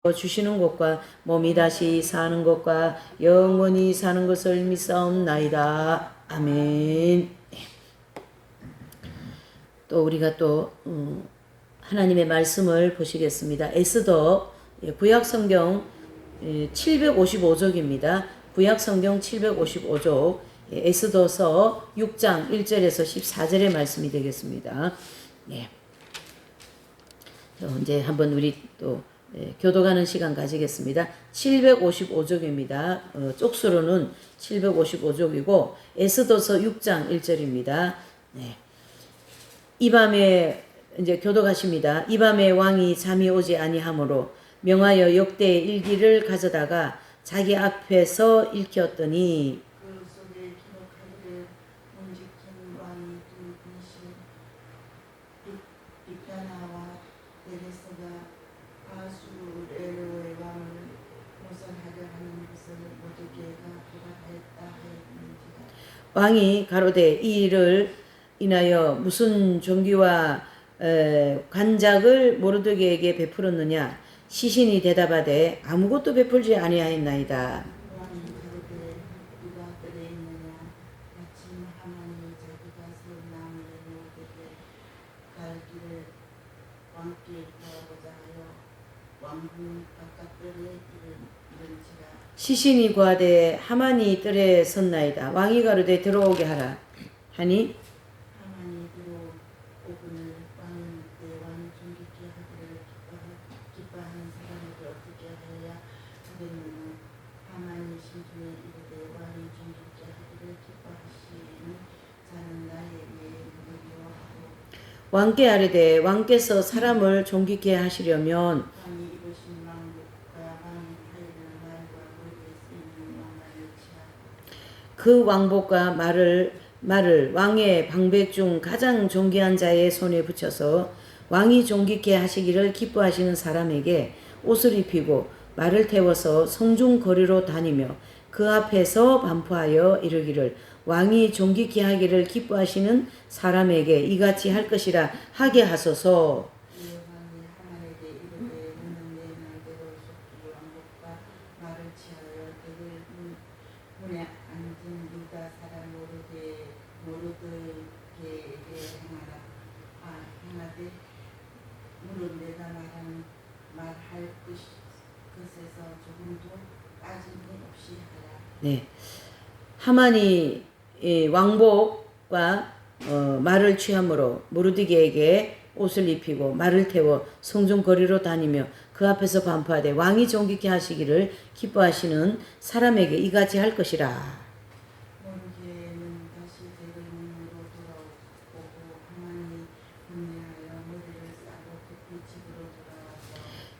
주시는 것과 몸이 다시 사는 것과 영원히 사는 것을 믿사옵나이다. 아멘. 또 우리가 또 하나님의 말씀을 보시겠습니다. 에스더 구약성경 755쪽입니다. 구약성경 755쪽 에스더서 6장 1절에서 14절의 말씀이 되겠습니다. 네. 이제 한번 우리 또 교도가는 시간 가지겠습니다. 755쪽입니다. 쪽수로는 755쪽이고 에스더서 6장 1절입니다. 네. 이 밤에 이제 교도가십니다. 이 밤에 왕이 잠이 오지 아니하므로 명하여 역대의 일기를 가져다가 자기 앞에서 읽혔더니 그 속에 기록하기를 문지킨 왕이 두 분이신 빅다나와 데레스가 아수에로의 왕을 모살하려 하는 것을 모르게가 보고하였다 하였는지라. 왕이 가로되 이 일을 인하여 무슨 종기와 관작을 모르드게에게 베풀었느냐. 시신이 대답하되 아무것도 베풀지 아니하였나이다. 왕이 가로되 누가 뜰에 있느냐. 마침 하만이 자기가 세운 나무를 모르게 갈 길을 왕께 구하고자 하여 왕궁 바깥뜰에 이른지라. 시신이 구하되 하만이 뜰에 섰나이다. 왕이 가로되 들어오게 하라 하니 하만이 들어오거늘 왕이 묻되 왕이 존귀케 하기를 기뻐하는 사람에게 어떻게 하여야 하겠느냐. 하만이 심중에 이르되 왕이 존귀케 하기를 기뻐하시는 자는 나에게 누구요 하고 왕께 아뢰되 왕께서 사람을 존귀케 하시려면 왕이 입으신 왕복과 왕의 하이를 말과 머리에 쓰이는 왕관을 취하고 그 왕복과 말을 왕의 방백 중 가장 존귀한 자의 손에 붙여서 왕이 존귀케 하시기를 기뻐하시는 사람에게 옷을 입히고 말을 태워서 성중 거리로 다니며 그 앞에서 반포하여 이르기를 왕이 존귀케 하기를 기뻐하시는 사람에게 이같이 할 것이라 하게 하소서. 이에 왕이 하만에게 이르되 너는 내 말대로 속히 왕복과 말을 취하여 그들 문에 앉은 유다 사람 모르드게에게 행하라. 행하되 무릇 내가 말할 것에서 조금도 빠짐이 없이 하라. 네. 하만이 왕복과 말을 취함으로 모르드게에게 옷을 입히고 말을 태워 성중 거리로 다니며 그 앞에서 반포하되 왕이 존귀케 하시기를 기뻐하시는 사람에게 이같이 할 것이라. 모르게는 다시 베들레헴으로 돌아오고 하만이 분내하여 머리를 싸고 급히 집으로 돌아와서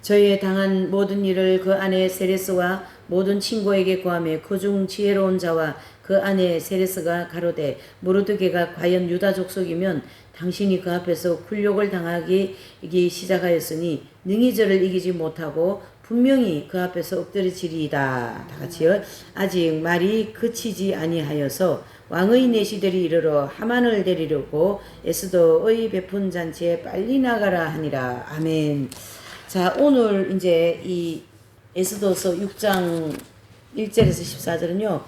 저희의 당한 모든 일을 그 아내 세레스와 모든 친구에게 구하며 그중 지혜로운 자와 그 아내 세레스가 가로되 모르드게가 과연 유다 족속이면 당신이 그 앞에서 굴욕을 당하기 시작하였으니 능히 저를 이기지 못하고 분명히 그 앞에서 엎드려지리이다. 다 같이요. 아직 말이 그치지 아니하여서 왕의 내시들이 이르러 하만을 데리려고 에스더의 베푼 잔치에 빨리 나가라 하니라. 아멘. 자, 오늘 이제 이 에스더서 6장 1절에서 14절은요,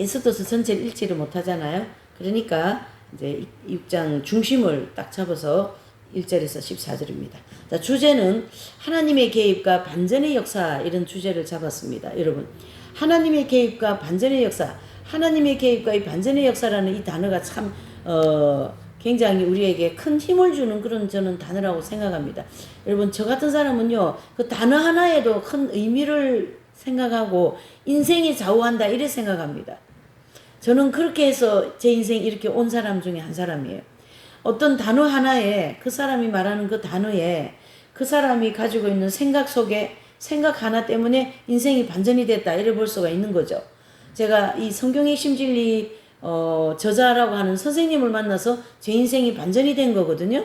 에스더서 전체를 읽지를 못하잖아요. 그러니까 이제 6장 중심을 딱 잡아서 1절에서 14절입니다. 자, 주제는 하나님의 개입과 반전의 역사, 이런 주제를 잡았습니다. 여러분, 하나님의 개입과 반전의 역사, 하나님의 개입과 이 반전의 역사라는 이 단어가 참 굉장히 우리에게 큰 힘을 주는 그런 저는 단어라고 생각합니다. 여러분, 저 같은 사람은요, 그 단어 하나에도 큰 의미를 생각하고 인생이 좌우한다 이래 생각합니다. 저는 그렇게 해서 제 인생 이렇게 온 사람 중에 한 사람이에요. 어떤 단어 하나에, 그 사람이 말하는 그 단어에 그 사람이 가지고 있는 생각 속에 생각 하나 때문에 인생이 반전이 됐다 이래 볼 수가 있는 거죠. 제가 이 성경의 핵심진리 저자라고 하는 선생님을 만나서 제 인생이 반전이 된 거거든요.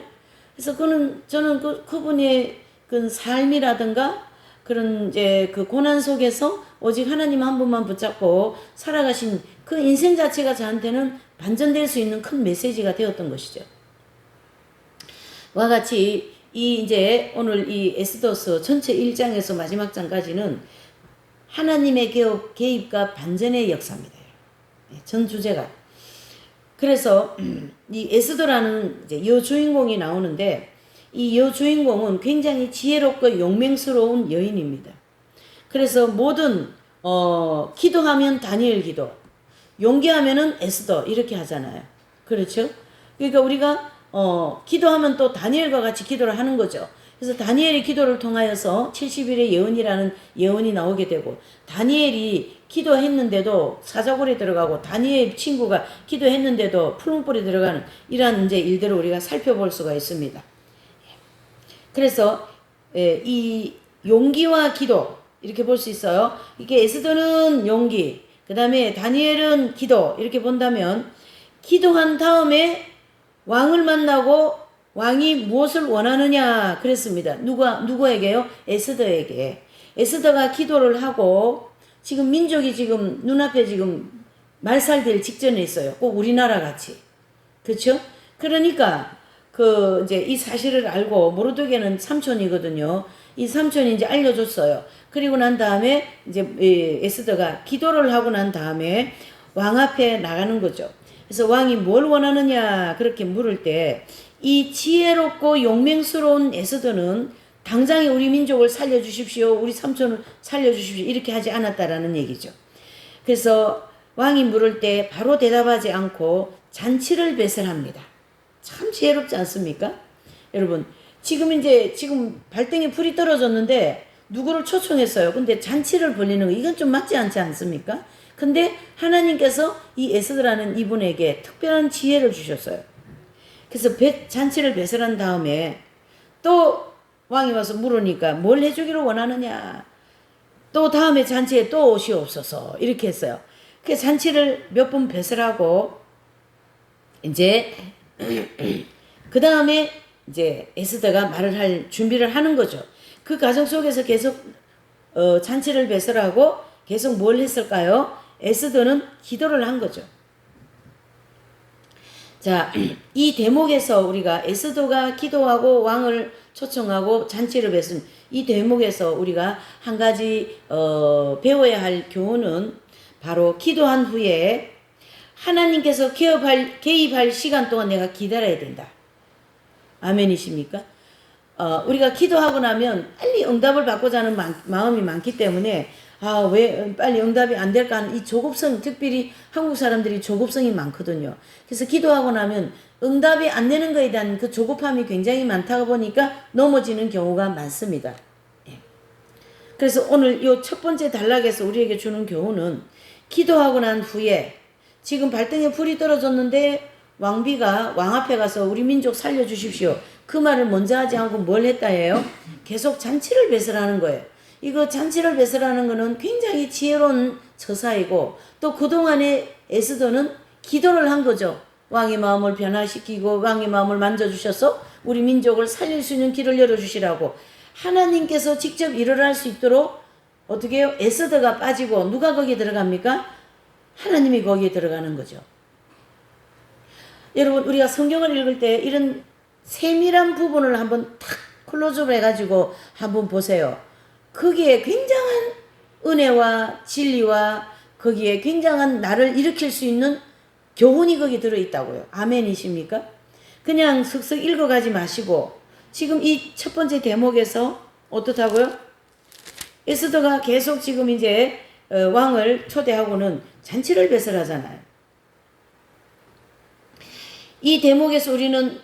그래서 저는 그분의 그 삶이라든가 그런 이제 그 고난 속에서 오직 하나님 한 분만 붙잡고 살아가신 그 인생 자체가 저한테는 반전될 수 있는 큰 메시지가 되었던 것이죠. 와 같이 이 이제 오늘 이 에스더서 전체 1장에서 마지막 장까지는 하나님의 개입과 반전의 역사입니다. 전 주제가. 그래서 이 에스더라는 이제 여주인공이 나오는데 이 여주인공은 굉장히 지혜롭고 용맹스러운 여인입니다. 그래서 모든 기도하면 다니엘 기도, 용기하면은 에스더 이렇게 하잖아요. 그렇죠? 그러니까 우리가 기도하면 또 다니엘과 같이 기도를 하는 거죠. 그래서 다니엘의 기도를 통하여서 70일의 예언이라는 예언이 나오게 되고, 다니엘이 기도했는데도 사자굴에 들어가고, 다니엘 친구가 기도했는데도 풀무불에 들어가는 이러한 이제 일들을 우리가 살펴볼 수가 있습니다. 그래서 이 용기와 기도 이렇게 볼 수 있어요. 이게 에스더는 용기, 그 다음에 다니엘은 기도 이렇게 본다면, 기도한 다음에 왕을 만나고 왕이 무엇을 원하느냐 그랬습니다. 누구에게요? 에스더에게. 에스더가 기도를 하고 지금 민족이 지금 눈앞에 지금 말살될 직전에 있어요. 꼭 우리나라 같이. 그렇죠? 그러니까 이제 이 사실을 알고, 모르드게는 삼촌이거든요. 이 삼촌이 이제 알려줬어요. 그리고 난 다음에 이제 에스더가 기도를 하고 난 다음에 왕 앞에 나가는 거죠. 그래서 왕이 뭘 원하느냐 그렇게 물을 때, 이 지혜롭고 용맹스러운 에스더는 당장에 우리 민족을 살려주십시오, 우리 삼촌을 살려주십시오 이렇게 하지 않았다라는 얘기죠. 그래서 왕이 물을 때 바로 대답하지 않고 잔치를 배설합니다. 참 지혜롭지 않습니까? 여러분, 지금 발등에 불이 떨어졌는데 누구를 초청했어요. 근데 잔치를 벌리는 거, 이건 좀 맞지 않지 않습니까? 근데 하나님께서 이 에스더라는 이분에게 특별한 지혜를 주셨어요. 그래서 잔치를 배설한 다음에 또 왕이 와서 물으니까 뭘 해주기를 원하느냐, 또 다음에 잔치에 또 오시옵소서 이렇게 했어요. 그 잔치를 몇 번 배설하고 이제 그 다음에 이제 에스더가 말을 할 준비를 하는 거죠. 그 과정 속에서 계속 잔치를 배설하고 계속 뭘 했을까요? 에스더는 기도를 한 거죠. 자, 이 대목에서 우리가 에스더가 기도하고 왕을 초청하고 잔치를 배순 이 대목에서 우리가 한 가지 배워야 할 교훈은 바로 기도한 후에 하나님께서 개입할 시간 동안 내가 기다려야 된다. 아멘이십니까? 우리가 기도하고 나면 빨리 응답을 받고자 하는 마음이 많기 때문에 왜 빨리 응답이 안 될까 하는 이 조급성, 특별히 한국 사람들이 조급성이 많거든요. 그래서 기도하고 나면 응답이 안 되는 것에 대한 그 조급함이 굉장히 많다 보니까 넘어지는 경우가 많습니다. 그래서 오늘 이 첫 번째 단락에서 우리에게 주는 교훈은, 기도하고 난 후에 지금 발등에 불이 떨어졌는데 왕비가 왕 앞에 가서 우리 민족 살려주십시오, 그 말을 먼저 하지 않고 뭘 했다 해요? 계속 잔치를 배설하는 거예요. 이거 잔치를 배설하는 거는 굉장히 지혜로운 처사이고, 또 그동안에 에스더는 기도를 한 거죠. 왕의 마음을 변화시키고 왕의 마음을 만져주셔서 우리 민족을 살릴 수 있는 길을 열어주시라고 하나님께서 직접 일을 할 수 있도록 어떻게 해요? 에스더가 빠지고 누가 거기에 들어갑니까? 하나님이 거기에 들어가는 거죠. 여러분, 우리가 성경을 읽을 때 이런 세밀한 부분을 한번 탁 클로즈업 해가지고 한번 보세요. 거기에 굉장한 은혜와 진리와 거기에 굉장한 나를 일으킬 수 있는 교훈이 거기 들어있다고요. 아멘이십니까? 그냥 슥슥 읽어가지 마시고, 지금 이 첫 번째 대목에서 어떻다고요? 에스더가 계속 지금 이제 왕을 초대하고는 잔치를 배설하잖아요. 이 대목에서 우리는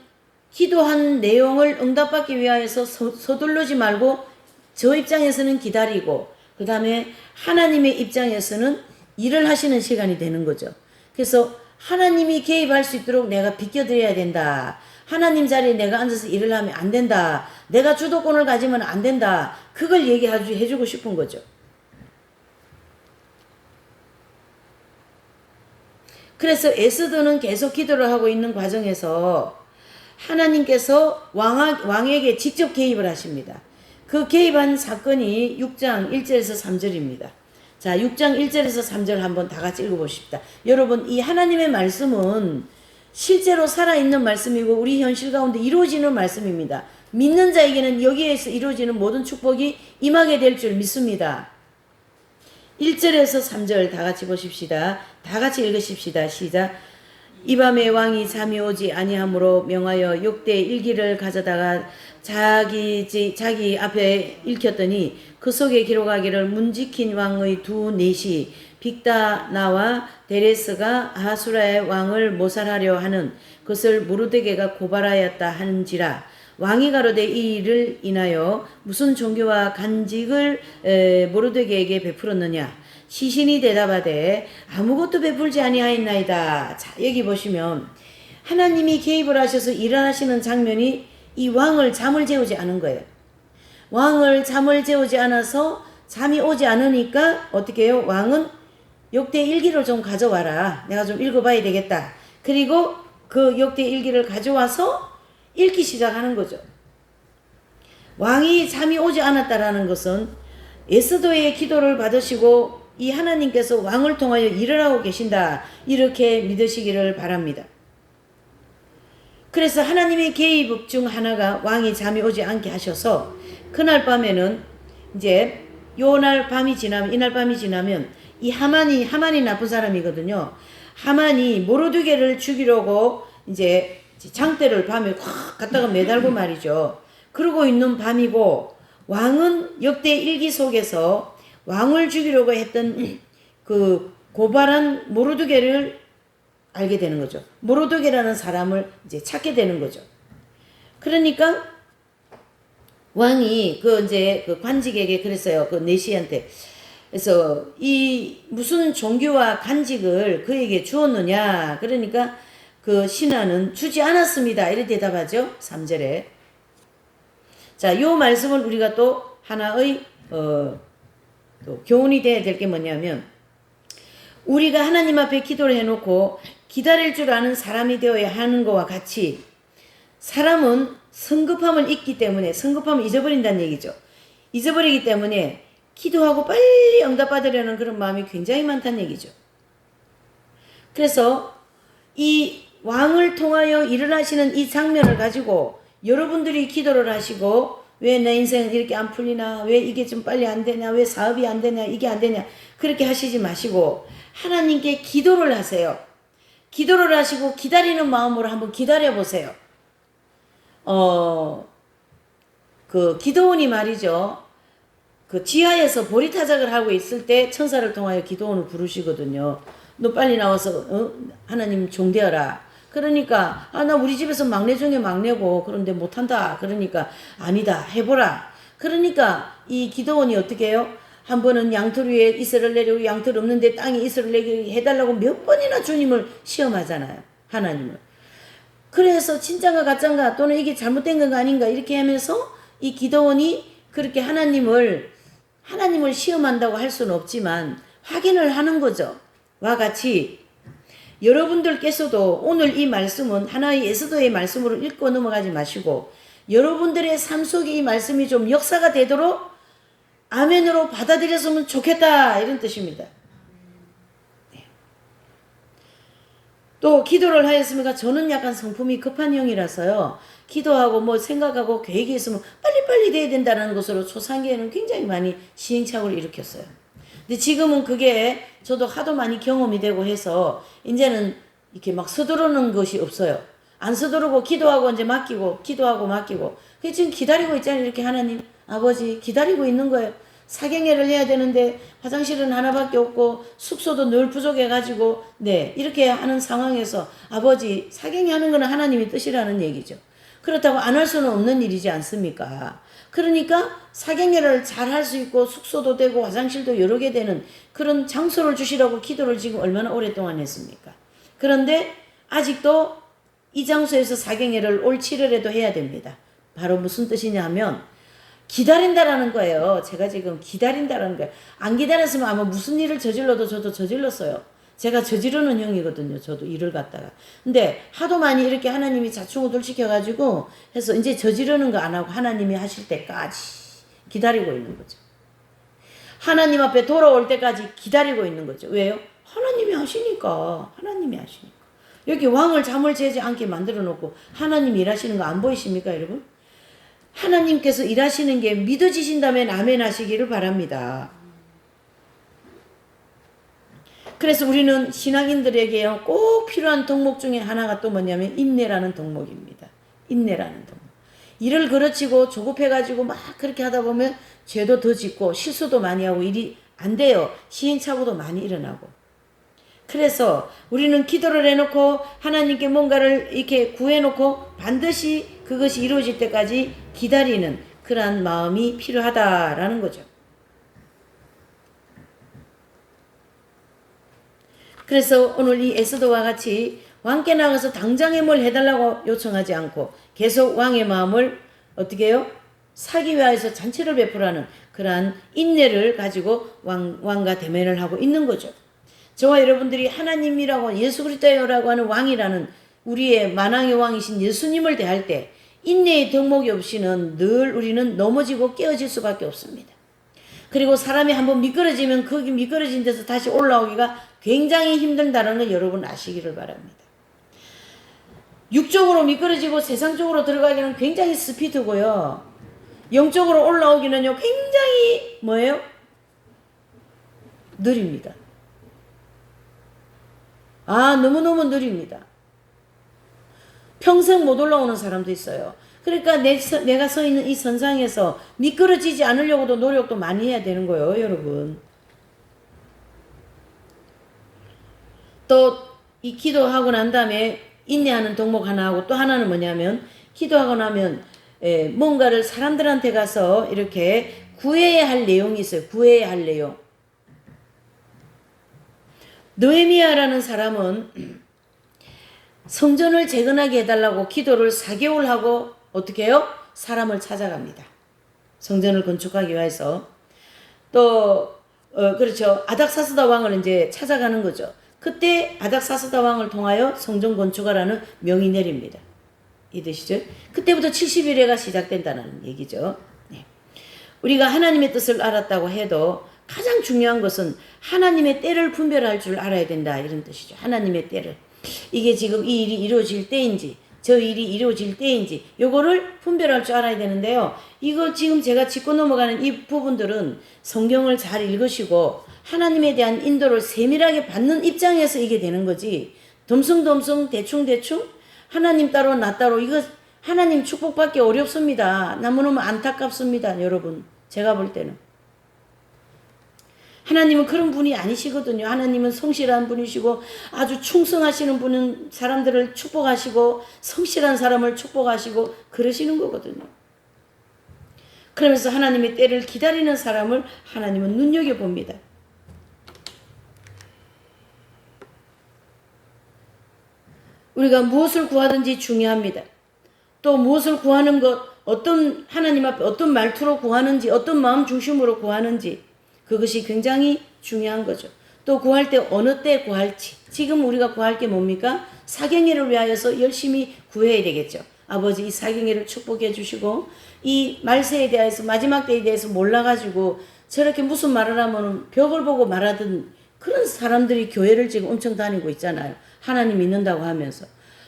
기도한 내용을 응답받기 위하여서 서두르지 말고 저 입장에서는 기다리고, 그 다음에 하나님의 입장에서는 일을 하시는 시간이 되는 거죠. 그래서 하나님이 개입할 수 있도록 내가 비켜드려야 된다. 하나님 자리에 내가 앉아서 일을 하면 안 된다. 내가 주도권을 가지면 안 된다. 그걸 얘기해주고 싶은 거죠. 그래서 에스더는 계속 기도를 하고 있는 과정에서 하나님께서 왕에게 직접 개입을 하십니다. 그 개입한 사건이 6장 1절에서 3절입니다. 자, 6장 1절에서 3절 한번 다 같이 읽어보십시다. 여러분, 이 하나님의 말씀은 실제로 살아있는 말씀이고 우리 현실 가운데 이루어지는 말씀입니다. 믿는 자에게는 여기에서 이루어지는 모든 축복이 임하게 될 줄 믿습니다. 1절에서 3절 다 같이 보십시다. 다 같이 읽으십시다. 시작. 이 밤에 왕이 잠이 오지 아니하므로 명하여 6대 일기를 가져다가 자기 앞에 읽혔더니 그 속에 기록하기를 문지킨 왕의 두 넷이 빅다나와 데레스가 아하수라의 왕을 모살하려 하는 것을 모르드게가 고발하였다 하는지라. 왕이 가로되 이 일을 인하여 무슨 종교와 간직을 모르드게에게 베풀었느냐. 시신이 대답하되 아무것도 베풀지 아니하였나이다. 자, 여기 보시면 하나님이 개입을 하셔서 일어나시는 장면이 이 왕을 잠을 재우지 않은 거예요. 왕을 잠을 재우지 않아서 잠이 오지 않으니까 어떻게 해요? 왕은 역대 일기를 좀 가져와라. 내가 좀 읽어봐야 되겠다. 그리고 그 역대 일기를 가져와서 읽기 시작하는 거죠. 왕이 잠이 오지 않았다라는 것은 에스더의 기도를 받으시고 이 하나님께서 왕을 통하여 일을 하고 계신다. 이렇게 믿으시기를 바랍니다. 그래서 하나님의 개입 중 하나가 왕이 잠이 오지 않게 하셔서 그날 밤에는 이제 요날 밤이 지나면 이날 밤이 지나면 이 하만이 나쁜 사람이거든요. 하만이 모르드게를 죽이려고 이제 장대를 밤에 확 갖다가 매달고 말이죠. 그러고 있는 밤이고 왕은 역대 일기 속에서 왕을 죽이려고 했던 그 고발한 모르드게를 알게 되는 거죠. 모르드게라는 사람을 이제 찾게 되는 거죠. 그러니까 왕이 그 관직에게 그랬어요. 그 내시한테. 그래서 이 무슨 종교와 간직을 그에게 주었느냐. 그러니까 그 신하는 주지 않았습니다. 이렇게 대답하죠. 3절에. 자, 요 말씀을 우리가 또 하나의 또 교훈이 돼야 될 게 뭐냐면 우리가 하나님 앞에 기도를 해놓고 기다릴 줄 아는 사람이 되어야 하는 것과 같이 사람은 성급함을 잊기 때문에 성급함을 잊어버린다는 얘기죠. 잊어버리기 때문에 기도하고 빨리 응답받으려는 그런 마음이 굉장히 많다는 얘기죠. 그래서 이 왕을 통하여 일을 하시는 이 장면을 가지고 여러분들이 기도를 하시고 왜 내 인생은 이렇게 안 풀리나, 왜 이게 좀 빨리 안 되냐, 왜 사업이 안 되냐, 이게 안 되냐, 그렇게 하시지 마시고 하나님께 기도를 하세요. 기도를 하시고 기다리는 마음으로 한번 기다려 보세요. 그 기도원이 말이죠. 그 지하에서 보리타작을 하고 있을 때 천사를 통하여 기도원을 부르시거든요. 너 빨리 나와서 하나님 종되어라. 그러니까 나 우리 집에서 막내 중에 막내고 그런데 못한다. 그러니까 아니다. 해보라. 그러니까 이 기도원이 어떻게 해요? 한 번은 양털 위에 이슬을 내리고 양털 없는데 땅에 이슬을 내리게 해달라고 몇 번이나 주님을 시험하잖아요. 하나님을. 그래서 진짠가 가짠가 또는 이게 잘못된 건가 아닌가 이렇게 하면서 이 기도원이 그렇게 하나님을 시험한다고 할 수는 없지만 확인을 하는 거죠. 와 같이 여러분들께서도 오늘 이 말씀은 하나의 에스더의 말씀으로 읽고 넘어가지 마시고 여러분들의 삶 속에 이 말씀이 좀 역사가 되도록 아멘으로 받아들였으면 좋겠다 이런 뜻입니다. 네. 또 기도를 하였습니까? 저는 약간 성품이 급한 형이라서요. 기도하고 뭐 생각하고 계획이 있으면 빨리빨리 돼야 된다는 것으로 초창기에는 굉장히 많이 시행착오를 일으켰어요. 근데 지금은 그게 저도 하도 많이 경험이 되고 해서 이제는 이렇게 막 서두르는 것이 없어요. 안 서두르고 기도하고 이제 맡기고 기도하고 맡기고 그게 지금 기다리고 있잖아요. 이렇게 하나님 아버지 기다리고 있는 거예요. 사경회를 해야 되는데 화장실은 하나밖에 없고 숙소도 늘 부족해가지고 네 이렇게 하는 상황에서 아버지 사경회 하는 거는 하나님의 뜻이라는 얘기죠. 그렇다고 안 할 수는 없는 일이지 않습니까? 그러니까 사경회를 잘 할 수 있고 숙소도 되고 화장실도 여러 개 되는 그런 장소를 주시라고 기도를 지금 얼마나 오랫동안 했습니까? 그런데 아직도 이 장소에서 사경회를 올 7월에도 해야 됩니다. 바로 무슨 뜻이냐 하면 기다린다라는 거예요. 제가 지금 기다린다라는 거예요. 안 기다렸으면 아마 무슨 일을 저질러도 저도 저질렀어요. 제가 저지르는 형이거든요. 저도 일을 갖다가. 근데 하도 많이 이렇게 하나님이 자충우돌 시켜가지고 해서 이제 저지르는 거 안 하고 하나님이 하실 때까지 기다리고 있는 거죠. 하나님 앞에 돌아올 때까지 기다리고 있는 거죠. 왜요? 하나님이 하시니까. 하나님이 하시니까. 여기 왕을 잠을 재지 않게 만들어 놓고 하나님이 일하시는 거 안 보이십니까, 여러분? 하나님께서 일하시는 게 믿어지신다면 아멘 하시기를 바랍니다. 그래서 우리는 신앙인들에게 꼭 필요한 덕목 중에 하나가 또 뭐냐면 인내라는 덕목입니다. 인내라는 덕목. 일을 그르치고 조급해가지고 막 그렇게 하다 보면 죄도 더 짓고 실수도 많이 하고 일이 안 돼요. 시행착오도 많이 일어나고. 그래서 우리는 기도를 해놓고 하나님께 뭔가를 이렇게 구해놓고 반드시 그것이 이루어질 때까지 기다리는 그러한 마음이 필요하다라는 거죠. 그래서 오늘 이 에스더와 같이 왕께 나가서 당장에 뭘 해달라고 요청하지 않고 계속 왕의 마음을 어떻게 해요? 사기 위하여서 잔치를 베풀라는 그러한 인내를 가지고 왕과 대면을 하고 있는 거죠. 저와 여러분들이 하나님이라고 예수 그리스도라고 하는 왕이라는 우리의 만왕의 왕이신 예수님을 대할 때 인내의 덕목이 없이는 늘 우리는 넘어지고 깨어질 수밖에 없습니다. 그리고 사람이 한번 미끄러지면 거기 미끄러진 데서 다시 올라오기가 굉장히 힘들다는 걸 여러분 아시기를 바랍니다. 육적으로 미끄러지고 세상적으로 들어가기는 굉장히 스피드고요. 영적으로 올라오기는요 굉장히 뭐예요? 느립니다. 너무너무 느립니다. 평생 못 올라오는 사람도 있어요. 그러니까 내가 서 있는 이 선상에서 미끄러지지 않으려고도 노력도 많이 해야 되는 거예요, 여러분. 또 이 기도하고 난 다음에 인내하는 덕목 하나 하고 또 하나는 뭐냐면 기도하고 나면 뭔가를 사람들한테 가서 이렇게 구해야 할 내용이 있어요. 구해야 할 내용. 느헤미야라는 사람은 성전을 재건하게 해달라고 기도를 4개월 하고 어떻게 해요? 사람을 찾아갑니다. 성전을 건축하기 위해서. 또 그렇죠. 아닥사스다 왕을 이제 찾아가는 거죠. 그때 아닥사스다 왕을 통하여 성전 건축하라는 명이 내립니다. 이해되시죠? 그때부터 70일회가 시작된다는 얘기죠. 네. 우리가 하나님의 뜻을 알았다고 해도 가장 중요한 것은 하나님의 때를 분별할 줄 알아야 된다 이런 뜻이죠. 하나님의 때를. 이게 지금 이 일이 이루어질 때인지 저 일이 이루어질 때인지 요거를 분별할 줄 알아야 되는데요. 이거 지금 제가 짚고 넘어가는 이 부분들은 성경을 잘 읽으시고 하나님에 대한 인도를 세밀하게 받는 입장에서 이게 되는 거지. 덤숭덤숭 대충대충 하나님 따로 나 따로 이거 하나님 축복받기 어렵습니다. 너무너무 안타깝습니다. 여러분 제가 볼 때는. 하나님은 그런 분이 아니시거든요. 하나님은 성실한 분이시고 아주 충성하시는 분은 사람들을 축복하시고 성실한 사람을 축복하시고 그러시는 거거든요. 그러면서 하나님의 때를 기다리는 사람을 하나님은 눈여겨봅니다. 우리가 무엇을 구하든지 중요합니다. 또 무엇을 구하는 것, 어떤 하나님 앞에 어떤 말투로 구하는지, 어떤 마음 중심으로 구하는지 그것이 굉장히 중요한 거죠. 또 구할 때 어느 때 구할지. 지금 우리가 구할 게 뭡니까? 사경회를 위하여서 열심히 구해야 되겠죠. 아버지 이 사경회를 축복해 주시고 이 말세에 대해서 마지막 때에 대해서 몰라가지고 저렇게 무슨 말을 하면 벽을 보고 말하던 그런 사람들이 교회를 지금 엄청 다니고 있잖아요. 하나님 믿는다고 하면서.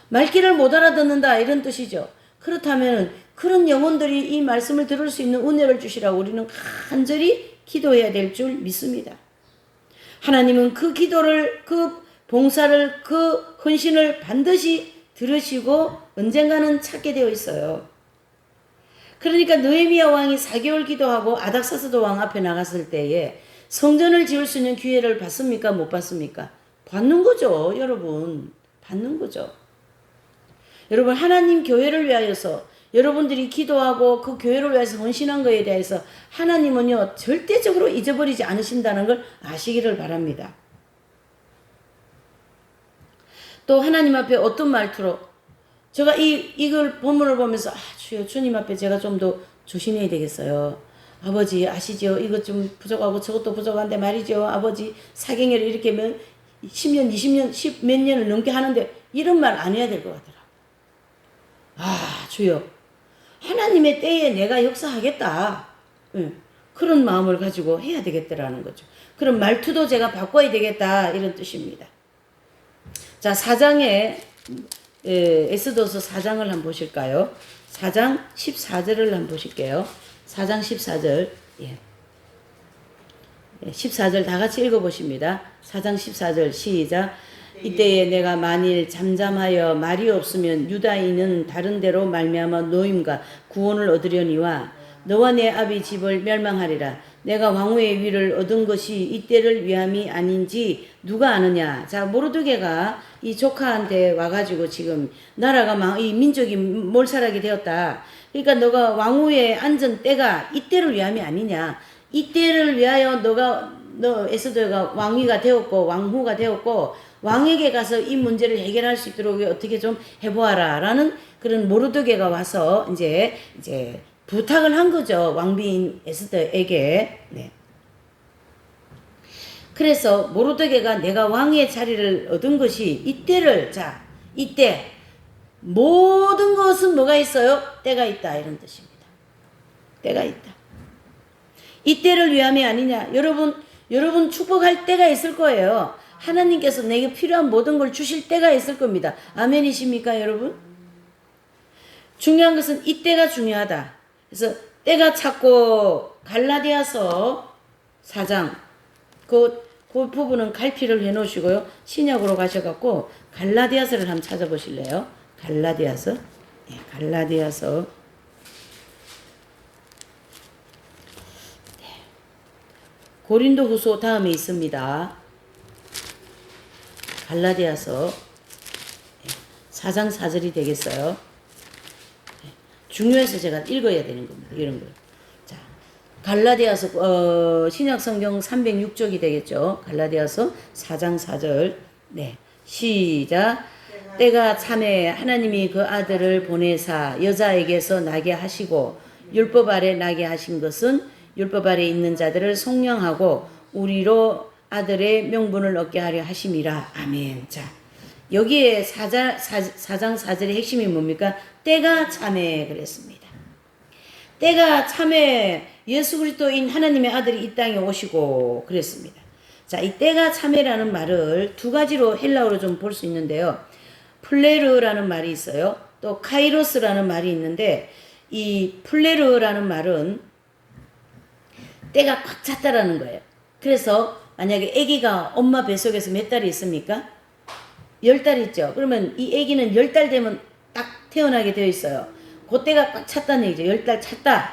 말귀를 못 알아듣는다 이런 뜻이죠. 그렇다면 그런 영혼들이 이 말씀을 들을 수 있는 은혜를 주시라고 우리는 간절히 기도해야 될 줄 믿습니다. 하나님은 그 기도를, 그 봉사를, 그 헌신을 반드시 들으시고 언젠가는 찾게 되어 있어요. 그러니까 느헤미야 왕이 4개월 기도하고 아닥사스도 왕 앞에 나갔을 때에 성전을 지을 수 있는 기회를 받습니까? 못 받습니까? 받는 거죠, 여러분. 받는 거죠. 여러분, 하나님 교회를 위하여서 여러분들이 기도하고 그 교회를 위해서 헌신한 것에 대해서 하나님은요, 절대적으로 잊어버리지 않으신다는 걸 아시기를 바랍니다. 또 하나님 앞에 어떤 말투로 제가 이걸 본문을 보면서 주여 주님 앞에 제가 좀 더 조심해야 되겠어요. 아버지 아시죠? 이것 좀 부족하고 저것도 부족한데 말이죠. 아버지 사경회를 이렇게 10년, 20년, 10몇 년을 넘게 하는데 이런 말 안 해야 될 것 같더라고요. 주여 하나님의 때에 내가 역사하겠다. 그런 마음을 가지고 해야 되겠다라는 거죠. 그런 말투도 제가 바꿔야 되겠다 이런 뜻입니다. 자, 4장에 에스더서 4장을 한번 보실까요? 4장 14절을 한번 보실게요. 4장 14절. 예. 14절 다 같이 읽어보십니다. 4장 14절 시작. 이때에 내가 만일 잠잠하여 말이 없으면 유다인은 다른 데로 말미암아 노임과 구원을 얻으려니와 너와 내 아비 집을 멸망하리라. 내가 왕후의 위를 얻은 것이 이때를 위함이 아닌지 누가 아느냐. 자, 모르드게가 이 조카한테 와가지고 지금 나라가 이 민족이 몰살하게 되었다. 그러니까 너가 왕후에 앉은 때가 이때를 위함이 아니냐. 이때를 위하여 너 에스더가 왕위가 되었고 왕후가 되었고 왕에게 가서 이 문제를 해결할 수 있도록 어떻게 좀 해보아라 라는 그런 모르드게가 와서 이제 부탁을 한 거죠. 왕비인 에스더에게. 네. 그래서 모르드게가 내가 왕의 자리를 얻은 것이 이때를 이때 모든 것은 뭐가 있어요? 때가 있다 이런 뜻입니다. 때가 있다. 이때를 위함이 아니냐. 여러분 축복할 때가 있을 거예요. 하나님께서 내게 필요한 모든 걸 주실 때가 있을 겁니다. 아멘이십니까 여러분? 중요한 것은 이때가 중요하다. 그래서 때가 찾고 갈라디아서 4장 그 부분은 갈피를 해놓으시고요. 신약으로 가셔갖고 갈라디아서를 한번 찾아보실래요? 갈라디아서. 네, 갈라디아서. 네. 고린도 후서 다음에 있습니다. 갈라디아서 4장 4절이 되겠어요. 중요해서 제가 읽어야 되는 겁니다. 이런 거. 자, 갈라디아서 신약 성경 306쪽이 되겠죠. 갈라디아서 4장 4절. 네. 시작. 때가 참에 하나님이 그 아들을 보내사 여자에게서 나게 하시고 율법 아래 나게 하신 것은 율법 아래 있는 자들을 속량하고 우리로 아들의 명분을 얻게 하려 하심이라. 아멘. 자, 여기에 4장 4절의 핵심이 뭡니까? 때가 참에 그랬습니다. 때가 참에 예수 그리스도인 하나님의 아들이 이 땅에 오시고 그랬습니다. 자, 이 때가 참에라는 말을 두 가지로 헬라어로 좀 볼 수 있는데요. 플레르라는 말이 있어요. 또 카이로스라는 말이 있는데 이 플레르라는 말은 때가 꽉 찼다라는 거예요. 그래서 만약에 아기가 엄마 뱃속에서 몇 달이 있습니까? 10달 있죠. 그러면 이 아기는 10달 되면 딱 태어나게 되어 있어요. 그때가 꽉 찼다는 얘기죠. 10달 찼다.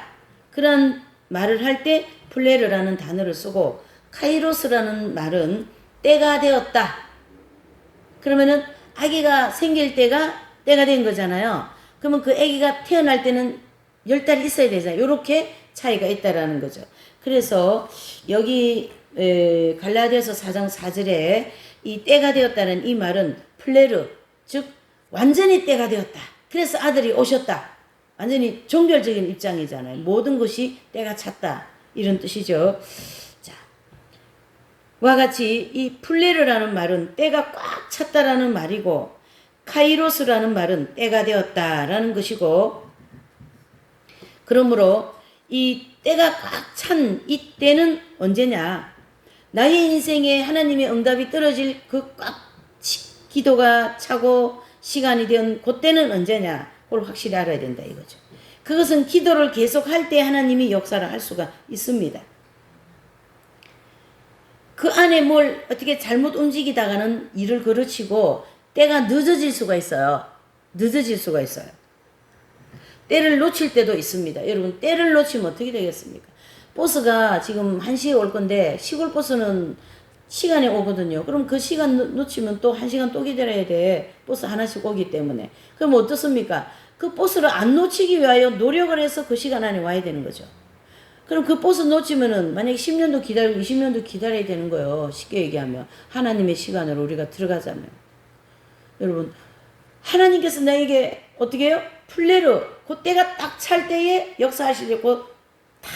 그런 말을 할 때 플레르라는 단어를 쓰고 카이로스라는 말은 때가 되었다. 그러면은 아기가 생길 때가 된 거잖아요. 그러면 그 아기가 태어날 때는 10달이 있어야 되잖아요. 이렇게 차이가 있다라는 거죠. 그래서 여기 갈라디아서 4장 4절에 이 때가 되었다는 이 말은 플레르, 즉 완전히 때가 되었다. 그래서 아들이 오셨다. 완전히 종결적인 입장이잖아요. 모든 것이 때가 찼다. 이런 뜻이죠. 자, 와 같이 이 플레르라는 말은 때가 꽉 찼다라는 말이고 카이로스라는 말은 때가 되었다라는 것이고 그러므로 이 때가 꽉 찬 이때는 언제냐? 나의 인생에 하나님의 응답이 떨어질 그 꽉 기도가 차고 시간이 된 그때는 언제냐? 그걸 확실히 알아야 된다 이거죠. 그것은 기도를 계속할 때 하나님이 역사를 할 수가 있습니다. 그 안에 뭘 어떻게 잘못 움직이다가는 일을 그르치고 때가 늦어질 수가 있어요. 늦어질 수가 있어요. 때를 놓칠 때도 있습니다. 여러분 때를 놓치면 어떻게 되겠습니까? 버스가 지금 1시에 올 건데 시골 버스는 시간에 오거든요. 그럼 그 시간 놓치면 또 1시간 또 기다려야 돼. 버스 하나씩 오기 때문에. 그럼 어떻습니까? 그 버스를 안 놓치기 위하여 노력을 해서 그 시간 안에 와야 되는 거죠. 그럼 그 버스 놓치면은 만약에 10년도 기다리고 20년도 기다려야 되는 거예요. 쉽게 얘기하면. 하나님의 시간으로 우리가 들어가자면. 여러분 하나님께서 나에게 어떻게 해요? 플레르 그때가 딱 찰 때에 역사하시려고 딱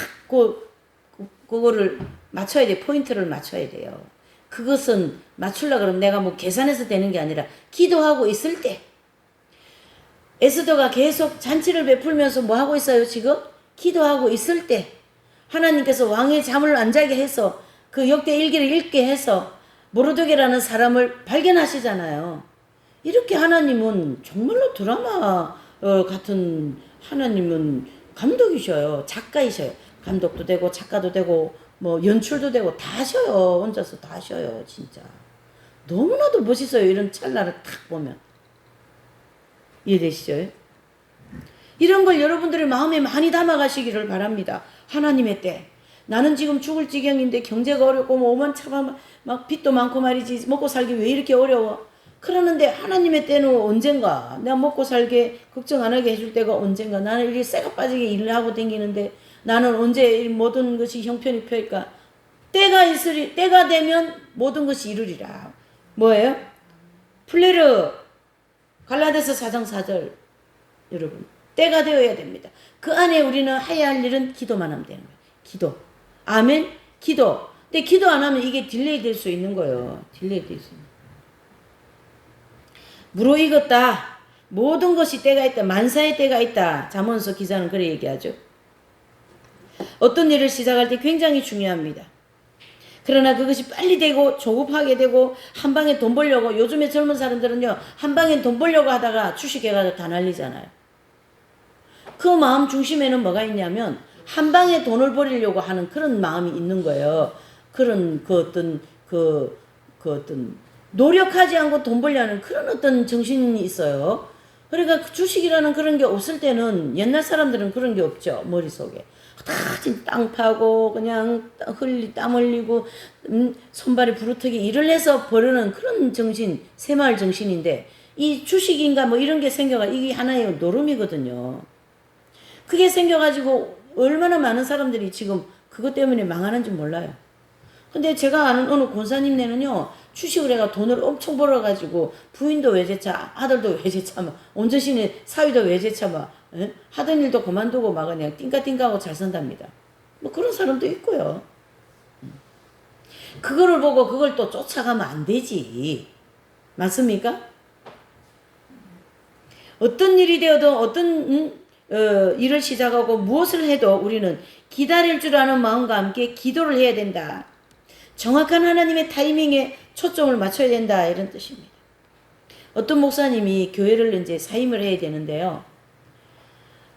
그거를 맞춰야 돼. 포인트를 맞춰야 돼요. 그것은 맞추려고 그러면 내가 뭐 계산해서 되는 게 아니라 기도하고 있을 때 에스더가 계속 잔치를 베풀면서 뭐 하고 있어요 지금? 기도하고 있을 때 하나님께서 왕의 잠을 안 자게 해서 그 역대 일기를 읽게 해서 모르드게라는 사람을 발견하시잖아요. 이렇게 하나님은 정말로 드라마 같은 하나님은 감독이셔요. 작가이셔요. 감독도 되고 작가도 되고 뭐 연출도 되고 다 하셔요. 혼자서 다 하셔요. 진짜. 너무나도 멋있어요. 이런 찰나를 딱 보면. 이해되시죠? 이런 걸 여러분들의 마음에 많이 담아가시기를 바랍니다. 하나님의 때. 나는 지금 죽을 지경인데 경제가 어렵고 뭐 오만차만 막 빚도 많고 말이지 먹고 살기 왜 이렇게 어려워? 그러는데 하나님의 때는 언젠가 내가 먹고 살게 걱정 안 하게 해줄 때가 언젠가 나는 이렇게 쇠가 빠지게 일을 하고 다니는데 나는 언제 모든 것이 형편이 펴일까? 때가 되면 모든 것이 이루리라. 뭐예요? 플레르 갈라디아서 4장 4절 여러분 때가 되어야 됩니다. 그 안에 우리는 해야 할 일은 기도만 하면 되는 거예요. 기도. 아멘. 기도. 근데 기도 안 하면 이게 딜레이 될 수 있는 거예요. 딜레이 될 수 있는 거예요. 무르익었다. 모든 것이 때가 있다. 만사의 때가 있다. 잠언서 기자는 그래 얘기하죠. 어떤 일을 시작할 때 굉장히 중요합니다. 그러나 그것이 빨리 되고 조급하게 되고 한 방에 돈 벌려고 요즘에 젊은 사람들은요. 한 방에 돈 벌려고 하다가 주식해가지고 다 날리잖아요. 그 마음 중심에는 뭐가 있냐면 한 방에 돈을 벌이려고 하는 그런 마음이 있는 거예요. 그런 그 어떤 노력하지 않고 돈 벌려는 그런 어떤 정신이 있어요. 그러니까 그 주식이라는 그런 게 없을 때는 옛날 사람들은 그런 게 없죠. 머릿속에. 다 진짜 땅 파고 그냥 땀 흘리고 손발이 부르트게 일을 해서 버르는 그런 정신, 새마을 정신인데 이 주식인가 뭐 이런 게 생겨가 이게 하나의 노름이거든요. 그게 생겨가지고 얼마나 많은 사람들이 지금 그것 때문에 망하는지 몰라요. 근데 제가 아는 어느 권사님네는요, 주식을 해가 돈을 엄청 벌어가지고 부인도 외제차, 아들도 외제차, 막 온전신의 사위도 외제차, 막 하던 일도 그만두고 막 그냥 띵까띵까하고 잘 산답니다. 뭐 그런 사람도 있고요. 그거를 보고 그걸 또 쫓아가면 안 되지. 맞습니까? 어떤 일이 되어도 어떤 일을 시작하고 무엇을 해도 우리는 기다릴 줄 아는 마음과 함께 기도를 해야 된다. 정확한 하나님의 타이밍에 초점을 맞춰야 된다. 이런 뜻입니다. 어떤 목사님이 교회를 이제 사임을 해야 되는데요.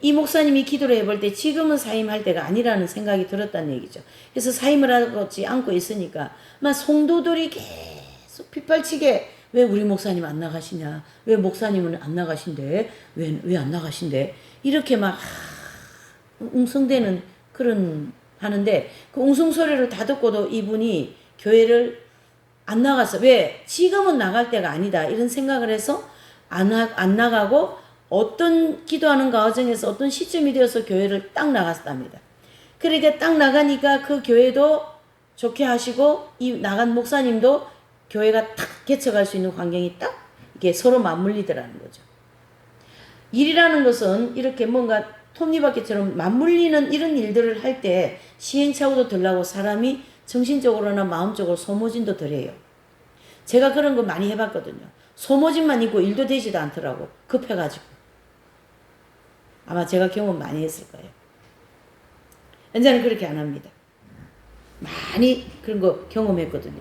이 목사님이 기도를 해볼 때 지금은 사임할 때가 아니라는 생각이 들었다는 얘기죠. 그래서 사임을 하지 않고 있으니까 막 성도들이 계속 빗발치게 왜 우리 목사님 안 나가시냐? 왜 목사님은 안 나가신대? 왜 안 나가신대? 이렇게 막 웅성대는 그런 하는데 그 웅성소리를 다 듣고도 이분이 교회를 안 나갔어. 왜? 지금은 나갈 때가 아니다. 이런 생각을 해서 안 나가고 어떤 기도하는 과정에서 어떤 시점이 되어서 교회를 딱 나갔답니다. 그러니까 딱 나가니까 그 교회도 좋게 하시고 이 나간 목사님도 교회가 딱 개척할 수 있는 환경이 딱 이게 서로 맞물리더라는 거죠. 일이라는 것은 이렇게 뭔가 톱니바퀴처럼 맞물리는 이런 일들을 할 때 시행착오도 덜 나고 사람이 정신적으로나 마음적으로 소모진도 덜해요. 제가 그런 거 많이 해봤거든요. 소모진만 있고 일도 되지도 않더라고. 급해가지고. 아마 제가 경험 많이 했을 거예요. 현재는 그렇게 안 합니다. 많이 그런 거 경험했거든요.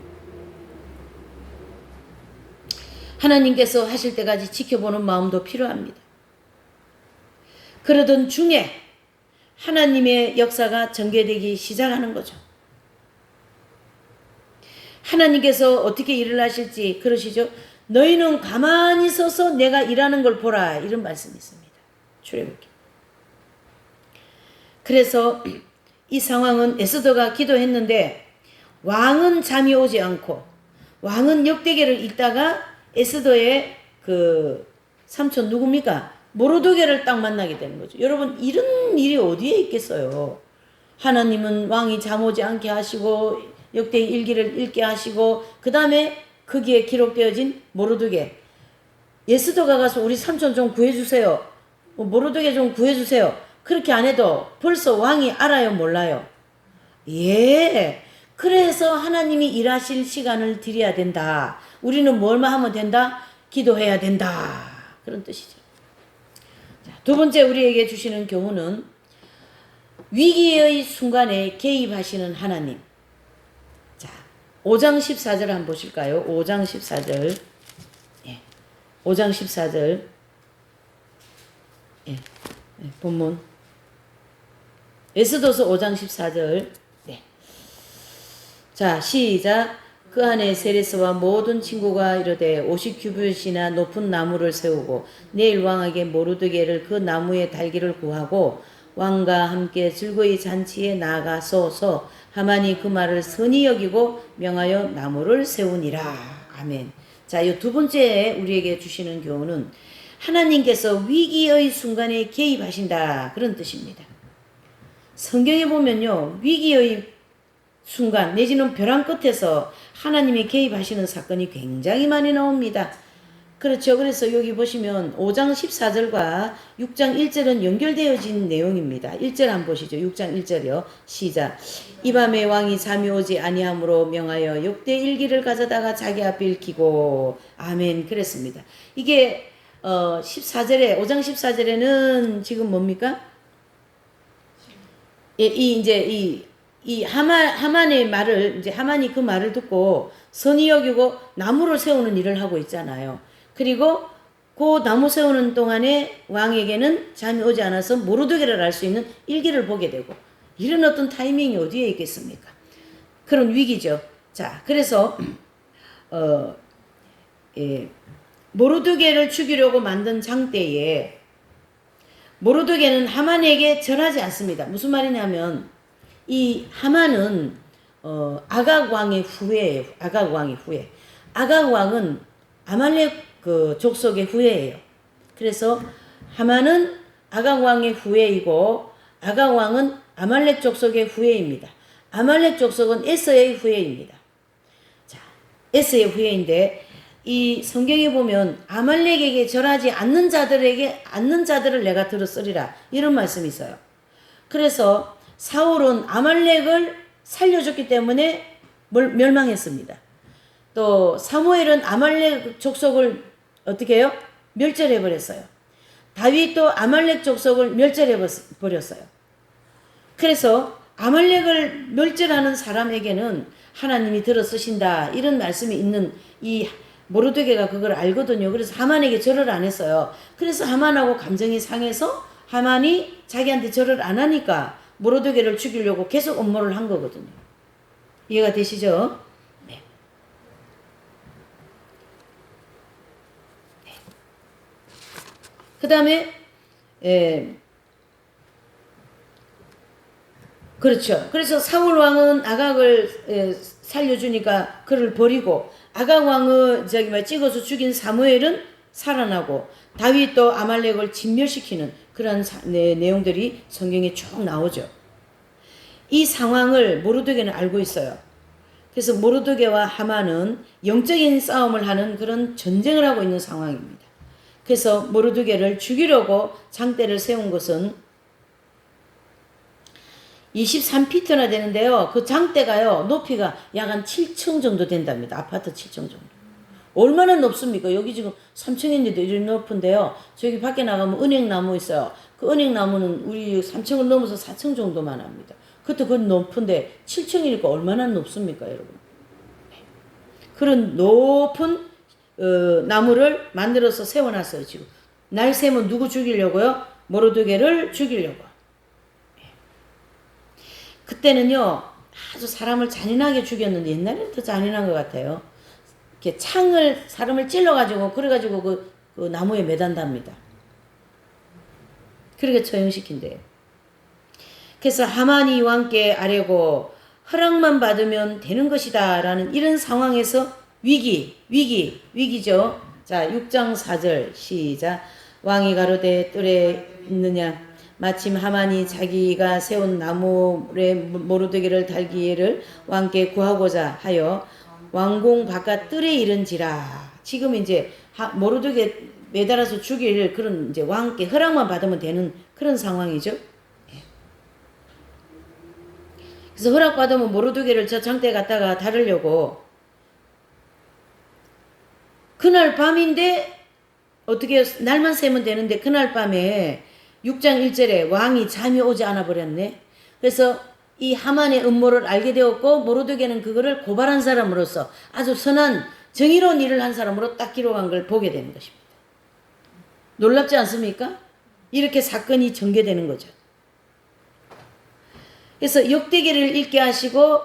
하나님께서 하실 때까지 지켜보는 마음도 필요합니다. 그러던 중에 하나님의 역사가 전개되기 시작하는 거죠. 하나님께서 어떻게 일을 하실지 그러시죠. 너희는 가만히 서서 내가 일하는 걸 보라. 이런 말씀이 있습니다. 출애굽기. 그래서 이 상황은 에스더가 기도했는데 왕은 잠이 오지 않고 왕은 역대기를 읽다가 에스더의 그 삼촌 누굽니까? 모르드게를 딱 만나게 되는 거죠. 여러분 이런 일이 어디에 있겠어요. 하나님은 왕이 잠 오지 않게 하시고 역대 일기를 읽게 하시고 그 다음에 거기에 기록되어진 모르드게 에스더가 가서 우리 삼촌 좀 구해주세요. 모르드게 좀 구해주세요. 그렇게 안 해도 벌써 왕이 알아요 몰라요? 예. 그래서 하나님이 일하실 시간을 드려야 된다. 우리는 뭘만 하면 된다? 기도해야 된다. 그런 뜻이죠. 자, 두 번째 우리에게 주시는 교훈은 위기의 순간에 개입하시는 하나님. 자, 5장 14절 한번 보실까요? 5장 14절. 예. 5장 14절. 예. 네, 본문. 에스더서 5장 14절. 네. 자, 시작. 그 안에 세레스와 모든 친구가 이르되 50규빗이나 높은 나무를 세우고 내일 왕에게 모르드게를 그 나무의 달기를 구하고 왕과 함께 즐거이 잔치에 나가소서. 하만이 그 말을 선히 여기고 명하여 나무를 세우니라. 아멘. 자, 이 두 번째 우리에게 주시는 교훈은 하나님께서 위기의 순간에 개입하신다, 그런 뜻입니다. 성경에 보면요, 위기의 순간 내지는 벼랑 끝에서 하나님이 개입하시는 사건이 굉장히 많이 나옵니다. 그렇죠. 그래서 여기 보시면 5장 14절과 6장 1절은 연결되어진 내용입니다. 1절 한번 보시죠. 6장 1절이요. 시작. 이 밤에 왕이 잠이 오지 아니함으로 명하여 역대 일기를 가져다가 자기 앞에 읽히고. 아멘. 그랬습니다. 이게 14절에 5장 14절에는 지금 뭡니까? 이 하만의 말을, 이제 하만이 그 말을 듣고 선히 여기고 나무를 세우는 일을 하고 있잖아요. 그리고 그 나무 세우는 동안에 왕에게는 잠이 오지 않아서 모르드게를 알 수 있는 일기를 보게 되고, 이런 어떤 타이밍이 어디에 있겠습니까? 그런 위기죠. 자, 그래서 모르드게를 죽이려고 만든 장대에 모르드게는 하만에게 절하지 않습니다. 무슨 말이냐면 이 하만은 아각 왕의 후예예요. 아각 왕의 후예. 아각 왕은 아말렉 그 족속의 후예예요. 그래서 하만은 아각 왕의 후예이고 아각 왕은 아말렉 족속의 후예입니다. 아말렉 족속은 에서의 후예입니다. 자, 에서의 후예인데 이 성경에 보면 아말렉에게 절하지 않는 자들을 내가 들었으리라, 이런 말씀이 있어요. 그래서 사울은 아말렉을 살려줬기 때문에 멸망했습니다. 또 사무엘은 아말렉 족속을 어떻게 해요? 멸절해버렸어요. 다윗도 아말렉 족속을 멸절해버렸어요. 그래서 아말렉을 멸절하는 사람에게는 하나님이 들어쓰신다, 이런 말씀이 있는 이 모르드게가 그걸 알거든요. 그래서 하만에게 절을 안 했어요. 그래서 하만하고 감정이 상해서 하만이 자기한테 절을 안 하니까 모르드게를 죽이려고 계속 음모를 한 거거든요. 이해가 되시죠? 네. 네. 그 다음에 그렇죠. 그래서 사울 왕은 아각을 살려주니까 그를 버리고, 아각 왕을 찍어서 죽인 사무엘은 살아나고, 다윗도 아말렉을 진멸시키는 그런 내용들이 성경에 쭉 나오죠. 이 상황을 모르드게는 알고 있어요. 그래서 모르드게와 하만은 영적인 싸움을 하는 그런 전쟁을 하고 있는 상황입니다. 그래서 모르드게를 죽이려고 장대를 세운 것은 23피트나 되는데요. 그 장대가요, 높이가 약 한 7층 정도 된답니다. 아파트 7층 정도. 얼마나 높습니까? 여기 지금 3층인데도 이렇게 높은데요. 저기 밖에 나가면 은행나무 있어요. 그 은행나무는 우리 3층을 넘어서 4층 정도만 합니다. 그것도 그건 높은데 7층이니까 얼마나 높습니까, 여러분? 그런 높은 나무를 만들어서 세워놨어요, 지금. 날 새면 누구 죽이려고요? 모르드게를 죽이려고. 그때는요, 아주 사람을 잔인하게 죽였는데, 옛날에는 더 잔인한 것 같아요. 이렇게 사람을 찔러가지고, 그래가지고 그 나무에 매단답니다. 그렇게 처형시킨대요. 그래서 하만이 왕께 아뢰고 허락만 받으면 되는 것이다 라는 이런 상황에서 위기죠. 자, 6장 4절 시작. 왕이 가로되 뜰에 있느냐? 마침 하만이 자기가 세운 나무에 모르드게를 달기를 왕께 구하고자 하여 왕궁 바깥 뜰에 이른지라. 지금 이제 모르드게 매달아서 죽일 그런 이제 왕께 허락만 받으면 되는 그런 상황이죠. 그래서 허락받으면 모르드게를 저 장대에 갖다가 다루려고, 그날 밤인데 어떻게 날만 새면 되는데 그날 밤에 6장 1절에 왕이 잠이 오지 않아 버렸네. 그래서 이 하만의 음모를 알게 되었고, 모르드게는 그거를 고발한 사람으로서 아주 선한 정의로운 일을 한 사람으로 딱 기록한 걸 보게 되는 것입니다. 놀랍지 않습니까? 이렇게 사건이 전개되는 거죠. 그래서 역대기를 읽게 하시고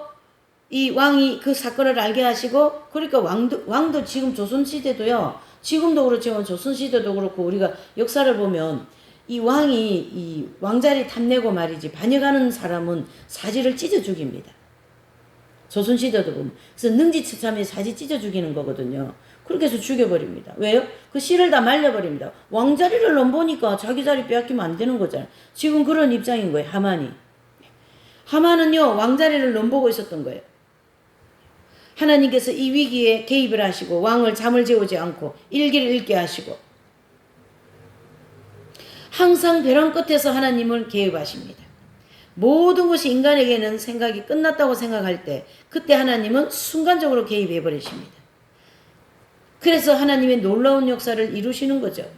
이 왕이 그 사건을 알게 하시고 그러니까 왕도 지금 조선시대도요. 지금도 그렇지만 조선시대도 그렇고 우리가 역사를 보면 이 왕이 이 왕자리 탐내고 말이지 반역하는 사람은 사지를 찢어 죽입니다. 조선시대도 보면. 그래서 능지처참히 사지 찢어 죽이는 거거든요. 그렇게 해서 죽여버립니다. 왜요? 그 씨를 다 말려버립니다. 왕자리를 넘보니까 자기 자리 빼앗기면 안 되는 거잖아요. 지금 그런 입장인 거예요. 하만이. 하만은요. 왕자리를 넘보고 있었던 거예요. 하나님께서 이 위기에 개입을 하시고 왕을 잠을 재우지 않고 일기를 읽게 하시고 항상 벼랑 끝에서 하나님을 개입하십니다. 모든 것이 인간에게는 생각이 끝났다고 생각할 때 그때 하나님은 순간적으로 개입해 버리십니다. 그래서 하나님의 놀라운 역사를 이루시는 거죠.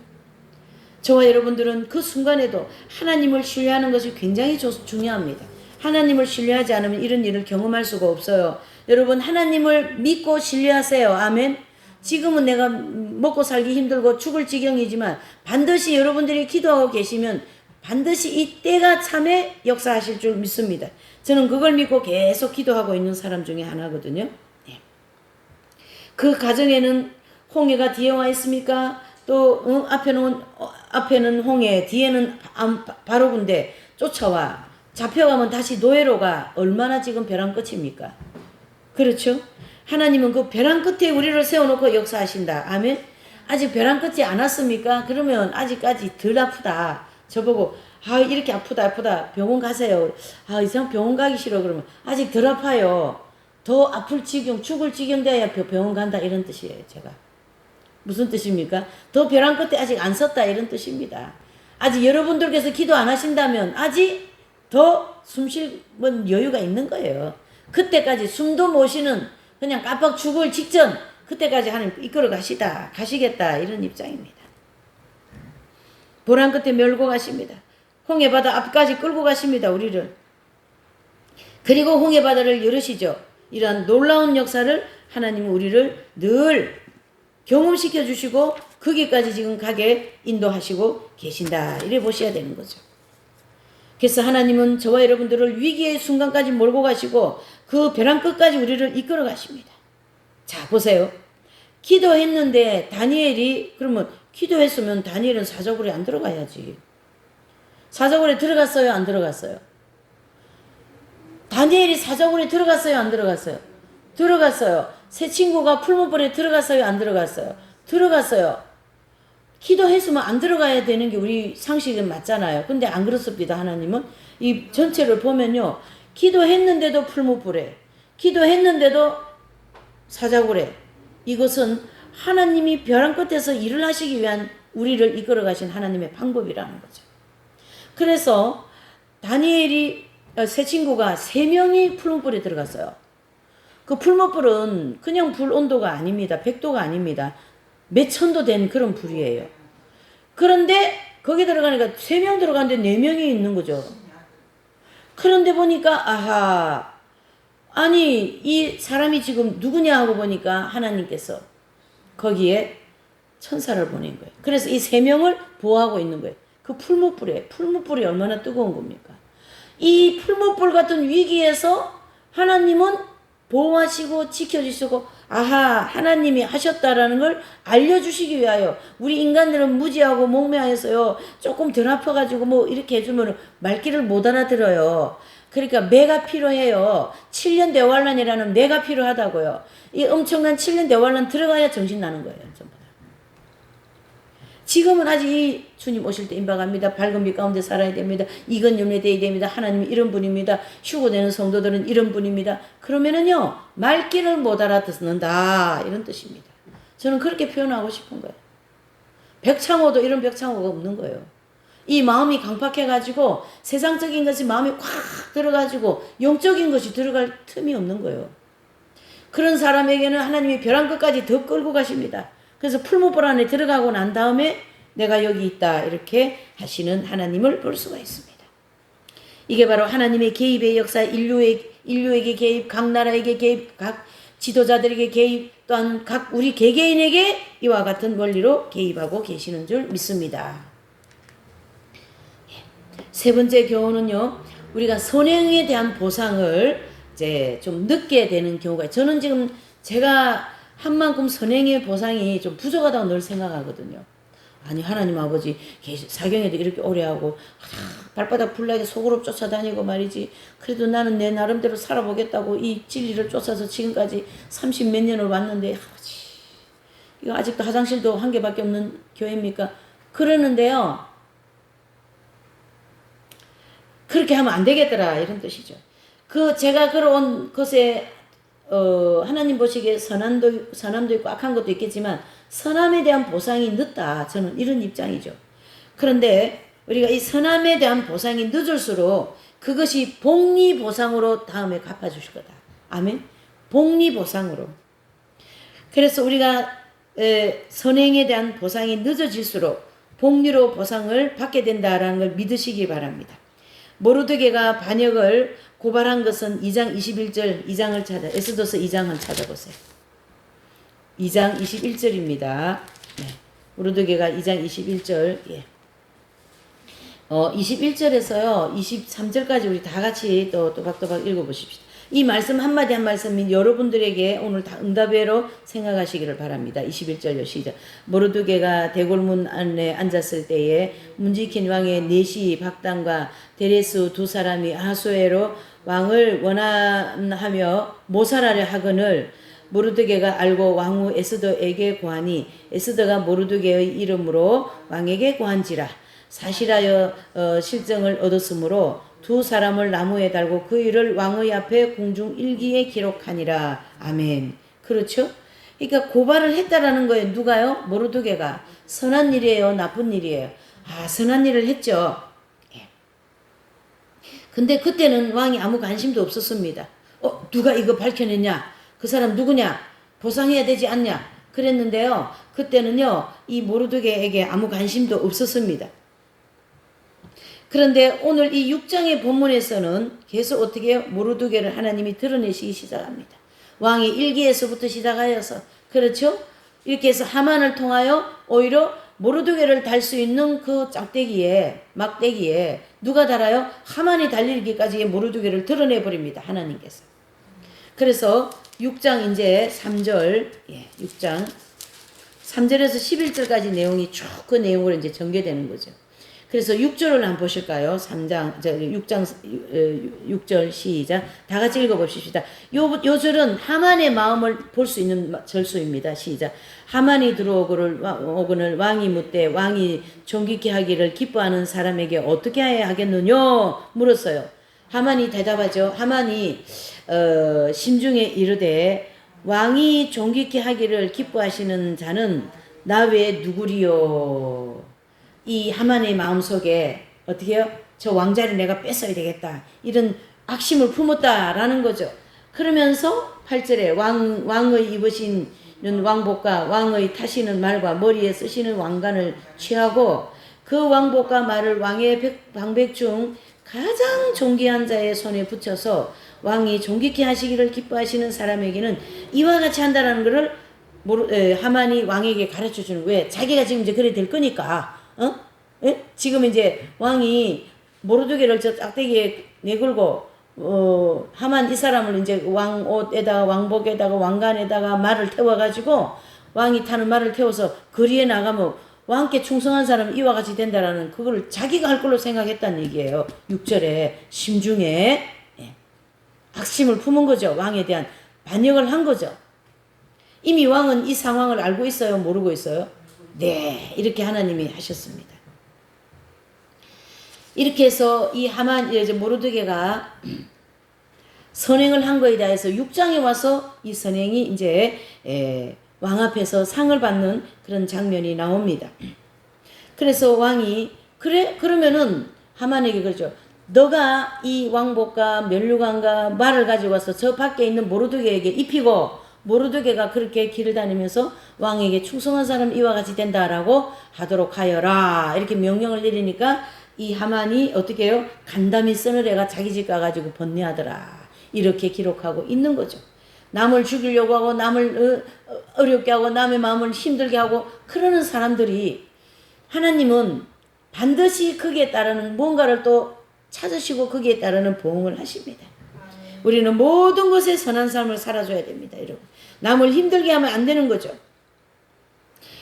저와 여러분들은 그 순간에도 하나님을 신뢰하는 것이 굉장히 중요합니다. 하나님을 신뢰하지 않으면 이런 일을 경험할 수가 없어요. 여러분 하나님을 믿고 신뢰하세요. 아멘. 지금은 내가 먹고 살기 힘들고 죽을 지경이지만 반드시 여러분들이 기도하고 계시면 반드시 이 때가 참에 역사하실 줄 믿습니다. 저는 그걸 믿고 계속 기도하고 있는 사람 중에 하나거든요. 네. 그 가정에는 홍해가 뒤에 와 있습니까? 또 앞에는 홍해, 뒤에는 바로 군대 쫓아와 잡혀가면 다시 노예로 가. 얼마나 지금 벼랑 끝입니까? 그렇죠? 하나님은 그 벼랑 끝에 우리를 세워놓고 역사하신다. 아멘. 아직 벼랑 끝이 안 왔습니까? 그러면 아직까지 덜 아프다. 저보고 이렇게 아프다 병원 가세요. 이 사람 병원 가기 싫어. 그러면 아직 덜 아파요. 더 아플 지경 죽을 지경 돼야 병원 간다 이런 뜻이에요. 제가 무슨 뜻입니까? 더 벼랑 끝에 아직 안 섰다 이런 뜻입니다. 아직 여러분들께서 기도 안 하신다면 아직 더 숨쉴 여유가 있는 거예요. 그때까지 숨도 못 쉬는 그냥 깜빡 죽을 직전 그때까지 하나님 이끌어 가시겠다 이런 입장입니다. 보란 끝에 몰고 가십니다. 홍해바다 앞까지 끌고 가십니다. 우리를. 그리고 홍해바다를 열으시죠. 이러한 놀라운 역사를 하나님은 우리를 늘 경험시켜 주시고 거기까지 지금 가게 인도하시고 계신다. 이래 보셔야 되는 거죠. 그래서 하나님은 저와 여러분들을 위기의 순간까지 몰고 가시고 그 벼랑 끝까지 우리를 이끌어 가십니다. 자 보세요. 기도했는데 다니엘이 그러면 기도했으면 다니엘은 사자굴에 안 들어가야지. 사자굴에 들어갔어요? 안 들어갔어요? 다니엘이 사자굴에 들어갔어요? 안 들어갔어요? 들어갔어요. 새 친구가 풀무불에 들어갔어요? 안 들어갔어요? 들어갔어요. 기도했으면 안 들어가야 되는 게 우리 상식은 맞잖아요. 근데 안 그렇습니다. 하나님은 이 전체를 보면요. 기도했는데도 풀무불에, 기도했는데도 사자굴에. 이것은 하나님이 벼랑 끝에서 일을 하시기 위한 우리를 이끌어 가신 하나님의 방법이라는 거죠. 그래서 다니엘이 새 친구가 3명이 풀무불에 들어갔어요. 그 풀무불은 그냥 불 온도가 아닙니다. 100도가 아닙니다. 몇 천도 된 그런 불이에요. 그런데 거기 들어가니까 3명 들어가는데 4명이 있는 거죠. 그런데 보니까 아니 이 사람이 지금 누구냐 하고 보니까 하나님께서 거기에 천사를 보낸 거예요. 그래서 이 3명을 보호하고 있는 거예요. 그 풀무불이 얼마나 뜨거운 겁니까? 이 풀무불 같은 위기에서 하나님은 보호하시고 지켜주시고 하나님이 하셨다라는 걸 알려주시기 위하여 우리 인간들은 무지하고 목매하여서요 조금 덜 아파가지고 뭐 이렇게 해주면 말귀를 못 알아들어요. 그러니까 매가 필요해요. 7년 대환란이라는 매가 필요하다고요. 이 엄청난 7년 대환란 들어가야 정신 나는 거예요. 전부 다. 지금은 아직 이 주님 오실 때 임박합니다. 밝은 빛 가운데 살아야 됩니다. 이건 염려되어야 됩니다. 하나님이 이런 분입니다. 휴고되는 성도들은 이런 분입니다. 그러면은요 말귀를 못 알아듣는다 이런 뜻입니다. 저는 그렇게 표현하고 싶은 거예요. 벽창호도 이런 벽창호가 없는 거예요. 이 마음이 강팍해가지고 세상적인 것이 마음에 꽉 들어가지고 영적인 것이 들어갈 틈이 없는 거예요. 그런 사람에게는 하나님이 벼랑 끝까지 더 끌고 가십니다. 그래서 풀무불 안에 들어가고 난 다음에 내가 여기 있다 이렇게 하시는 하나님을 볼 수가 있습니다. 이게 바로 하나님의 개입의 역사, 인류에게 개입, 각 나라에게 개입, 각 지도자들에게 개입, 또한 각 우리 개개인에게 이와 같은 원리로 개입하고 계시는 줄 믿습니다. 세 번째 교훈은요, 우리가 선행에 대한 보상을 이제 좀 늦게 되는 경우가, 저는 지금 제가 한 만큼 선행의 보상이 좀 부족하다고 늘 생각하거든요. 아니, 하나님 아버지 사경에도 이렇게 오래 하고 발바닥 불나게 속으로 쫓아다니고 말이지, 그래도 나는 내 나름대로 살아보겠다고 이 진리를 쫓아서 지금까지 30 몇 년을 왔는데, 아버지 이거 아직도 화장실도 한 개밖에 없는 교회입니까? 그러는데요, 그렇게 하면 안 되겠더라 이런 뜻이죠. 그 제가 걸어온 것에 하나님 보시기에 선함도 있고 악한 것도 있겠지만 선함에 대한 보상이 늦다, 저는 이런 입장이죠. 그런데 우리가 이 선함에 대한 보상이 늦을수록 그것이 복리 보상으로 다음에 갚아주실 거다. 아멘. 복리 보상으로. 그래서 우리가 선행에 대한 보상이 늦어질수록 복리로 보상을 받게 된다라는 걸 믿으시기 바랍니다. 모르드게가 반역을 고발한 것은 2장 21절, 2장을 찾아, 에스더서 2장을 찾아보세요. 2장 21절입니다. 네. 모르드게가 2장 21절, 예. 21절에서요, 23절까지 우리 다 같이 또 또박또박 읽어보십시다. 이 말씀 한마디 한 말씀이 여러분들에게 오늘 다 응답회로 생각하시기를 바랍니다. 21절요, 시작. 모르드게가 대궐문 안에 앉았을 때에 문지킨 왕의 네시 박당과 데레스 두 사람이 아하수에로 왕을 원하며 모살하려 하거늘 모르드게가 알고 왕후 에스더에게 고하니 에스더가 모르드게의 이름으로 왕에게 고한지라. 사실하여 실정을 얻었으므로 두 사람을 나무에 달고 그 일을 왕의 앞에 궁중 일기에 기록하니라. 아멘. 그렇죠? 그러니까 고발을 했다라는 거예요. 누가요? 모르드게가. 선한 일이에요? 나쁜 일이에요? 아, 선한 일을 했죠. 예. 근데 그때는 왕이 아무 관심도 없었습니다. 누가 이거 밝혀냈냐? 그 사람 누구냐? 보상해야 되지 않냐? 그랬는데요. 그때는요, 이 모르드게에게 아무 관심도 없었습니다. 그런데 오늘 이 6장의 본문에서는 계속 어떻게 해요? 모르드게를 하나님이 드러내시기 시작합니다. 왕이 일기에서부터 시작하여서, 그렇죠? 이렇게 해서 하만을 통하여 오히려 모르드게를 달 수 있는 그 막대기에 누가 달아요? 하만이 달리기까지 모르드게를 드러내버립니다. 하나님께서. 그래서 6장 이제 3절, 예, 6장 3절에서 11절까지 내용이 쭉 그 내용으로 이제 전개되는 거죠. 그래서 6절을 한번 보실까요? 6장 6절 시작. 다 같이 읽어봅시다. 요 절은 하만의 마음을 볼 수 있는 절수입니다. 시작. 하만이 들어오거늘 왕이 묻되 왕이 존귀케 하기를 기뻐하는 사람에게 어떻게 해야 하겠느뇨? 물었어요. 하만이 대답하죠. 하만이 심중에 이르되 왕이 존귀케 하기를 기뻐하시는 자는 나 외에 누구리요? 이 하만의 마음속에 어떻게 해요? 저 왕자를 내가 뺏어야 되겠다, 이런 악심을 품었다라는 거죠. 그러면서 8절에 왕의 입으시는 왕복과 왕의 타시는 말과 머리에 쓰시는 왕관을 취하고 그 왕복과 말을 왕의 방백 중 가장 존귀한 자의 손에 붙여서 왕이 존귀케 하시기를 기뻐하시는 사람에게는 이와 같이 한다라는 것을 하만이 왕에게 가르쳐 주는. 왜? 자기가 지금 이제 그래 될 거니까. 예? 지금 이제 왕이 모르드게를 저 짝대기에 내걸고 하만 이 사람을 이제 왕옷에다가 왕복에다가 왕관에다가 말을 태워가지고 왕이 타는 말을 태워서 거리에 나가면 왕께 충성한 사람은 이와 같이 된다라는 그거를 자기가 할 걸로 생각했다는 얘기예요. 6절에 심중에 악심을 품은 거죠. 왕에 대한 반역을 한 거죠. 이미 왕은 이 상황을 알고 있어요? 모르고 있어요? 네, 이렇게 하나님이 하셨습니다. 이렇게 해서 이 모르드게가 선행을 한 거에 대해서 6장에 와서 이 선행이 이제 왕 앞에서 상을 받는 그런 장면이 나옵니다. 그래서 왕이 그러면은 하만에게 그러죠. 너가 이 왕복과 면류관과 말을 가지고 와서 저 밖에 있는 모르드게에게 입히고 모르드게가 그렇게 길을 다니면서 왕에게 충성한 사람 이와 같이 된다라고 하도록 하여라, 이렇게 명령을 내리니까 이 하만이 어떻게 해요? 간담이 서늘해가 자기 집 가가지고 번뇌하더라, 이렇게 기록하고 있는 거죠. 남을 죽이려고 하고 남을 어렵게 하고 남의 마음을 힘들게 하고 그러는 사람들이, 하나님은 반드시 거기에 따르는 뭔가를 또 찾으시고 거기에 따르는 보응을 하십니다. 우리는 모든 것에 선한 삶을 살아줘야 됩니다. 여러분. 남을 힘들게 하면 안 되는 거죠.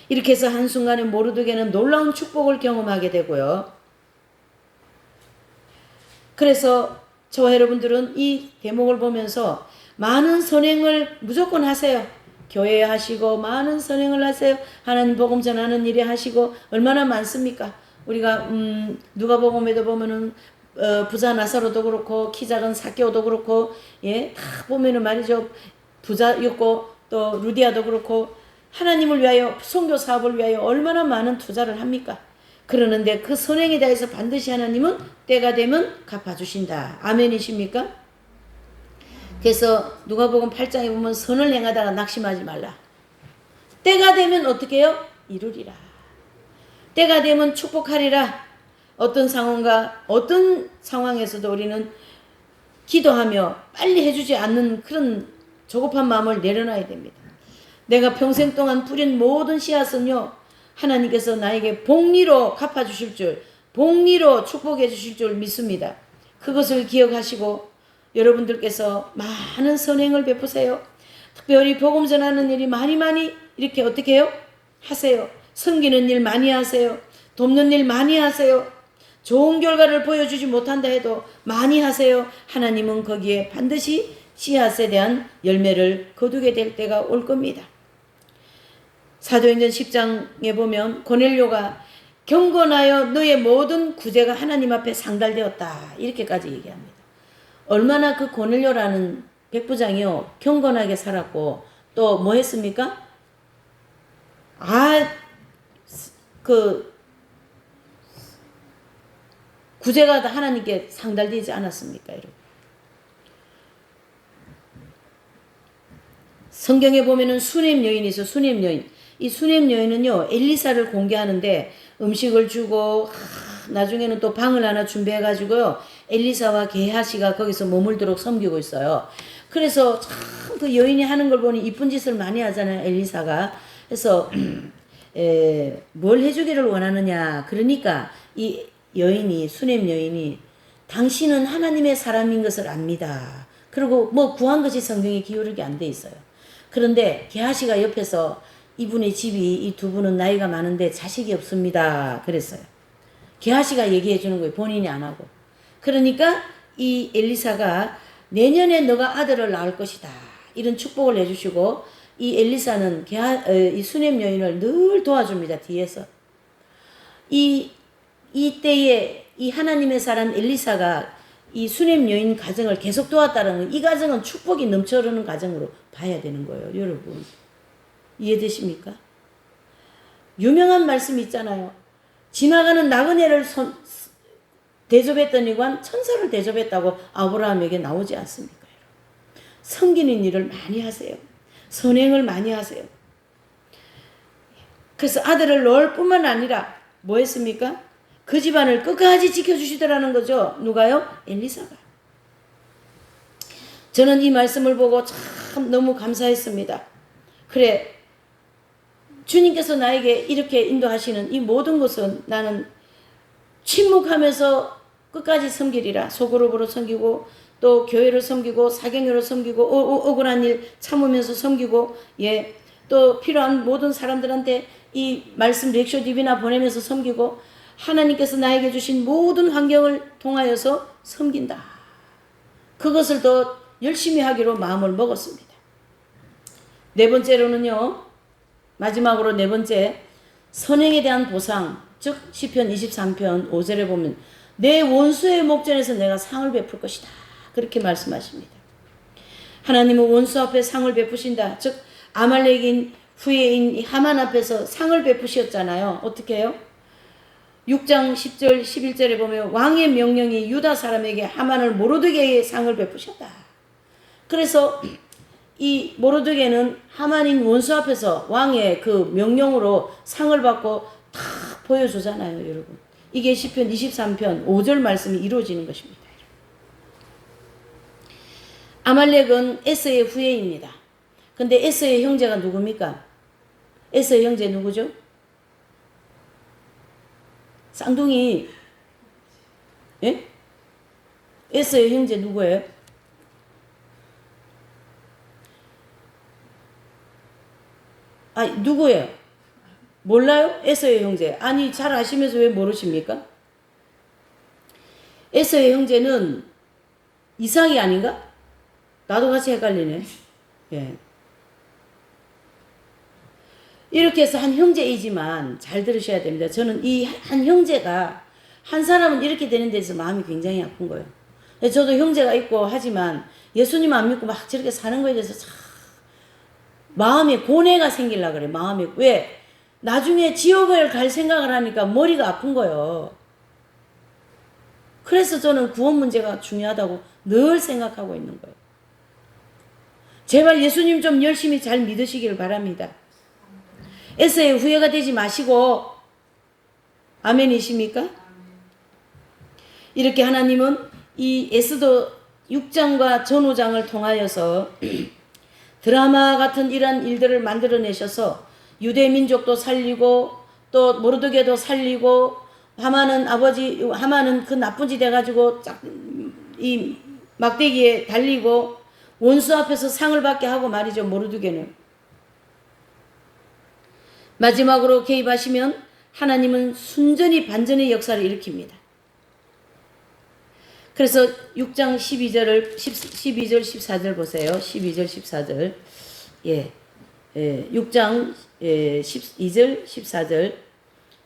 이렇게 해서 한순간에 모르드게는 놀라운 축복을 경험하게 되고요. 그래서 저와 여러분들은 이 대목을 보면서 많은 선행을 무조건 하세요. 교회에 하시고 많은 선행을 하세요. 하나님 복음 전하는 일에 하시고 얼마나 많습니까? 우리가 누가복음에도 보면은 부자 나사로도 그렇고 키 작은 삭개오도 그렇고 예, 다 보면은 말이죠. 부자였고 또 루디아도 그렇고 하나님을 위하여 선교 사업을 위하여 얼마나 많은 투자를 합니까? 그러는데 그 선행에 대해서 반드시 하나님은 때가 되면 갚아주신다. 아멘이십니까? 그래서 누가복음 8장에 보면 선을 행하다가 낙심하지 말라. 때가 되면 어떻게 해요? 이루리라. 때가 되면 축복하리라. 어떤 상황과 어떤 상황에서도 우리는 기도하며 빨리 해주지 않는 그런 조급한 마음을 내려놔야 됩니다. 내가 평생 동안 뿌린 모든 씨앗은요, 하나님께서 나에게 복리로 갚아주실 줄, 복리로 축복해 주실 줄 믿습니다. 그것을 기억하시고 여러분들께서 많은 선행을 베푸세요. 특별히 복음 전하는 일이 많이 이렇게 어떻게 해요? 하세요. 섬기는 일 많이 하세요. 돕는 일 많이 하세요. 좋은 결과를 보여주지 못한다 해도 많이 하세요. 하나님은 거기에 반드시 씨앗에 대한 열매를 거두게 될 때가 올 겁니다. 사도행전 10장에 보면 고넬료가 경건하여 너의 모든 구제가 하나님 앞에 상달되었다. 이렇게까지 얘기합니다. 얼마나 그 고넬료라는 백부장이요 경건하게 살았고 또 뭐 했습니까? 구제가 다 하나님께 상달되지 않았습니까, 여러분? 성경에 보면은 수넴 여인이 있어. 수넴 여인. 이 수넴 여인은요 엘리사를 공개하는데 음식을 주고 나중에는 또 방을 하나 준비해가지고요 엘리사와 게하시가 거기서 머물도록 섬기고 있어요. 그래서 참 그 여인이 하는 걸 보니 이쁜 짓을 많이 하잖아요, 엘리사가. 그래서 뭘 해주기를 원하느냐. 그러니까 이 여인이, 수넴 여인이 당신은 하나님의 사람인 것을 압니다. 그리고 뭐 구한 것이 성경에 기울이게 안 돼 있어요. 그런데 게하시가 옆에서 이분의 집이, 이 두 분은 나이가 많은데 자식이 없습니다. 그랬어요. 게하시가 얘기해 주는 거예요. 본인이 안 하고. 그러니까 이 엘리사가 내년에 너가 아들을 낳을 것이다. 이런 축복을 해주시고 이 엘리사는 이 수넴 여인을 늘 도와줍니다. 뒤에서. 이때에 이 하나님의 사람 엘리사가 이 수넴 여인 가정을 계속 도왔다는 건 이 가정은 축복이 넘쳐 흐르는 가정으로 봐야 되는 거예요. 여러분. 이해되십니까? 유명한 말씀이 있잖아요. 지나가는 나그네를 대접했더니만 천사를 대접했다고 아브라함에게 나오지 않습니까? 섬기는 일을 많이 하세요. 선행을 많이 하세요. 그래서 아들을 낳을 뿐만 아니라 뭐 했습니까? 그 집안을 끝까지 지켜주시더라는 거죠. 누가요? 엘리사가. 저는 이 말씀을 보고 참 너무 감사했습니다. 그래, 주님께서 나에게 이렇게 인도하시는 이 모든 것은 나는 침묵하면서 끝까지 섬기리라. 소그룹으로 섬기고 또 교회를 섬기고 사경으로 섬기고 억울한 일 참으면서 섬기고 예, 또 필요한 모든 사람들한테 이 말씀 렉쇼 디비나 보내면서 섬기고 하나님께서 나에게 주신 모든 환경을 통하여서 섬긴다. 그것을 더 열심히 하기로 마음을 먹었습니다. 네 번째로는요. 마지막으로 네 번째, 선행에 대한 보상. 즉 시편 23편 5절에 보면 내 원수의 목전에서 내가 상을 베풀 것이다. 그렇게 말씀하십니다. 하나님은 원수 앞에 상을 베푸신다. 즉 아말렉인 후예인 하만 앞에서 상을 베푸셨잖아요. 어떻게 해요? 6장 10절 11절에 보면 왕의 명령이 유다 사람에게 하만을 모르드게의 상을 베푸셨다. 그래서 이 모르드게는 하만인 원수 앞에서 왕의 그 명령으로 상을 받고 다 보여주잖아요, 여러분. 이게 시편 23편 5절 말씀이 이루어지는 것입니다. 아말렉은 에서의 후예입니다. 근데 에서의 형제가 누굽니까? 에서의 형제 누구죠? 쌍둥이. 예? 에서의 형제 누구예요? 아, 누구예요? 몰라요? 에서의 형제. 아니, 잘 아시면서 왜 모르십니까? 에서의 형제는 이삭이 아닌가? 나도 같이 헷갈리네. 예. 이렇게 해서 한 형제이지만 잘 들으셔야 됩니다. 저는 이 한 형제가 한 사람은 이렇게 되는 데서 마음이 굉장히 아픈 거예요. 저도 형제가 있고 하지만 예수님 안 믿고 막 저렇게 사는 거에 대해서 참 마음에 고뇌가 생기려고 그래. 마음에. 왜? 나중에 지옥을 갈 생각을 하니까 머리가 아픈 거예요. 그래서 저는 구원 문제가 중요하다고 늘 생각하고 있는 거예요. 제발 예수님 좀 열심히 잘 믿으시길 바랍니다. 에서의 후회가 되지 마시고, 아멘이십니까? 이렇게 하나님은 이 에스더 6장과 전 5장을 통하여서 드라마 같은 이런 일들을 만들어내셔서 유대 민족도 살리고 또 모르드게도 살리고 하만은 그 나쁜 짓 해가지고 이 막대기에 달리고 원수 앞에서 상을 받게 하고 말이죠. 모르드게는. 마지막으로 개입하시면 하나님은 순전히 반전의 역사를 일으킵니다. 그래서 6장 12절 14절 보세요. 12절 14절. 6장 12절 14절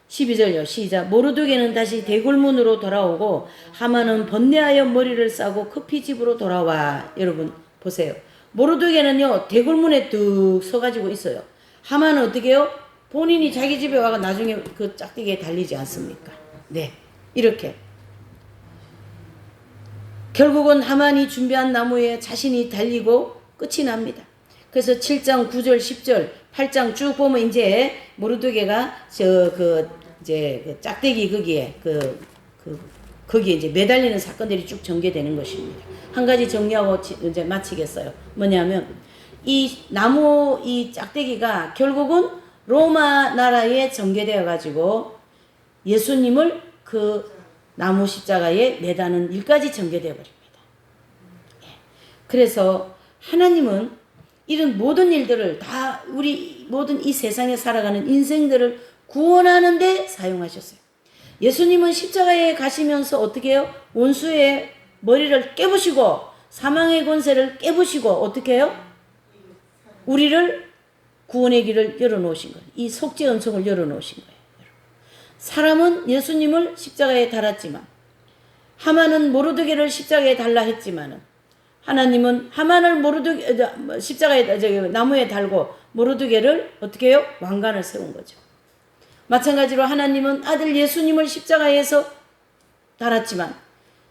12절요. 시작. 모르드게는 다시 대굴문으로 돌아오고 하만은 번뇌하여 머리를 싸고 급히 집으로 돌아와. 여러분 보세요. 모르드게는요 대굴문에 뚝 서가지고 있어요. 하만은 어떻게 해요? 본인이 자기 집에 와가 나중에 그 짝대기에 달리지 않습니까? 네, 이렇게 결국은 하만이 준비한 나무에 자신이 달리고 끝이 납니다. 그래서 7장 9절 10절 8장 쭉 보면 이제 모르드게가 이제 그 짝대기 거기에 이제 매달리는 사건들이 쭉 전개되는 것입니다. 한 가지 정리하고 이제 마치겠어요. 뭐냐면 이 나무 이 짝대기가 결국은 로마 나라에 전개되어 가지고 예수님을 그 나무 십자가에 매다는 일까지 전개되어 버립니다. 그래서 하나님은 이런 모든 일들을 다 우리 모든 이 세상에 살아가는 인생들을 구원하는 데 사용하셨어요. 예수님은 십자가에 가시면서 어떻게 해요? 원수의 머리를 깨부시고 사망의 권세를 깨부시고 어떻게 해요? 우리를 구원의 길을 열어놓으신 거예요. 이 속죄 은총을 열어놓으신 거예요. 사람은 예수님을 십자가에 달았지만 하만은 모르드게를 십자가에 달라 했지만은 하나님은 하만을 십자가에 나무에 달고 모르드게를 어떻게 해요? 왕관을 세운 거죠. 마찬가지로 하나님은 아들 예수님을 십자가에서 달았지만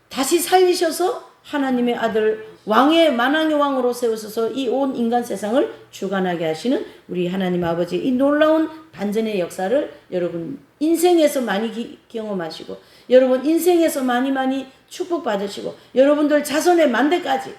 다시 살리셔서 하나님의 아들 왕의 만왕의 왕으로 세우셔서 이 온 인간 세상을 주관하게 하시는 우리 하나님 아버지의 이 놀라운 반전의 역사를 여러분 인생에서 많이 경험하시고 여러분 인생에서 많이 축복받으시고 여러분들 자손의 만대까지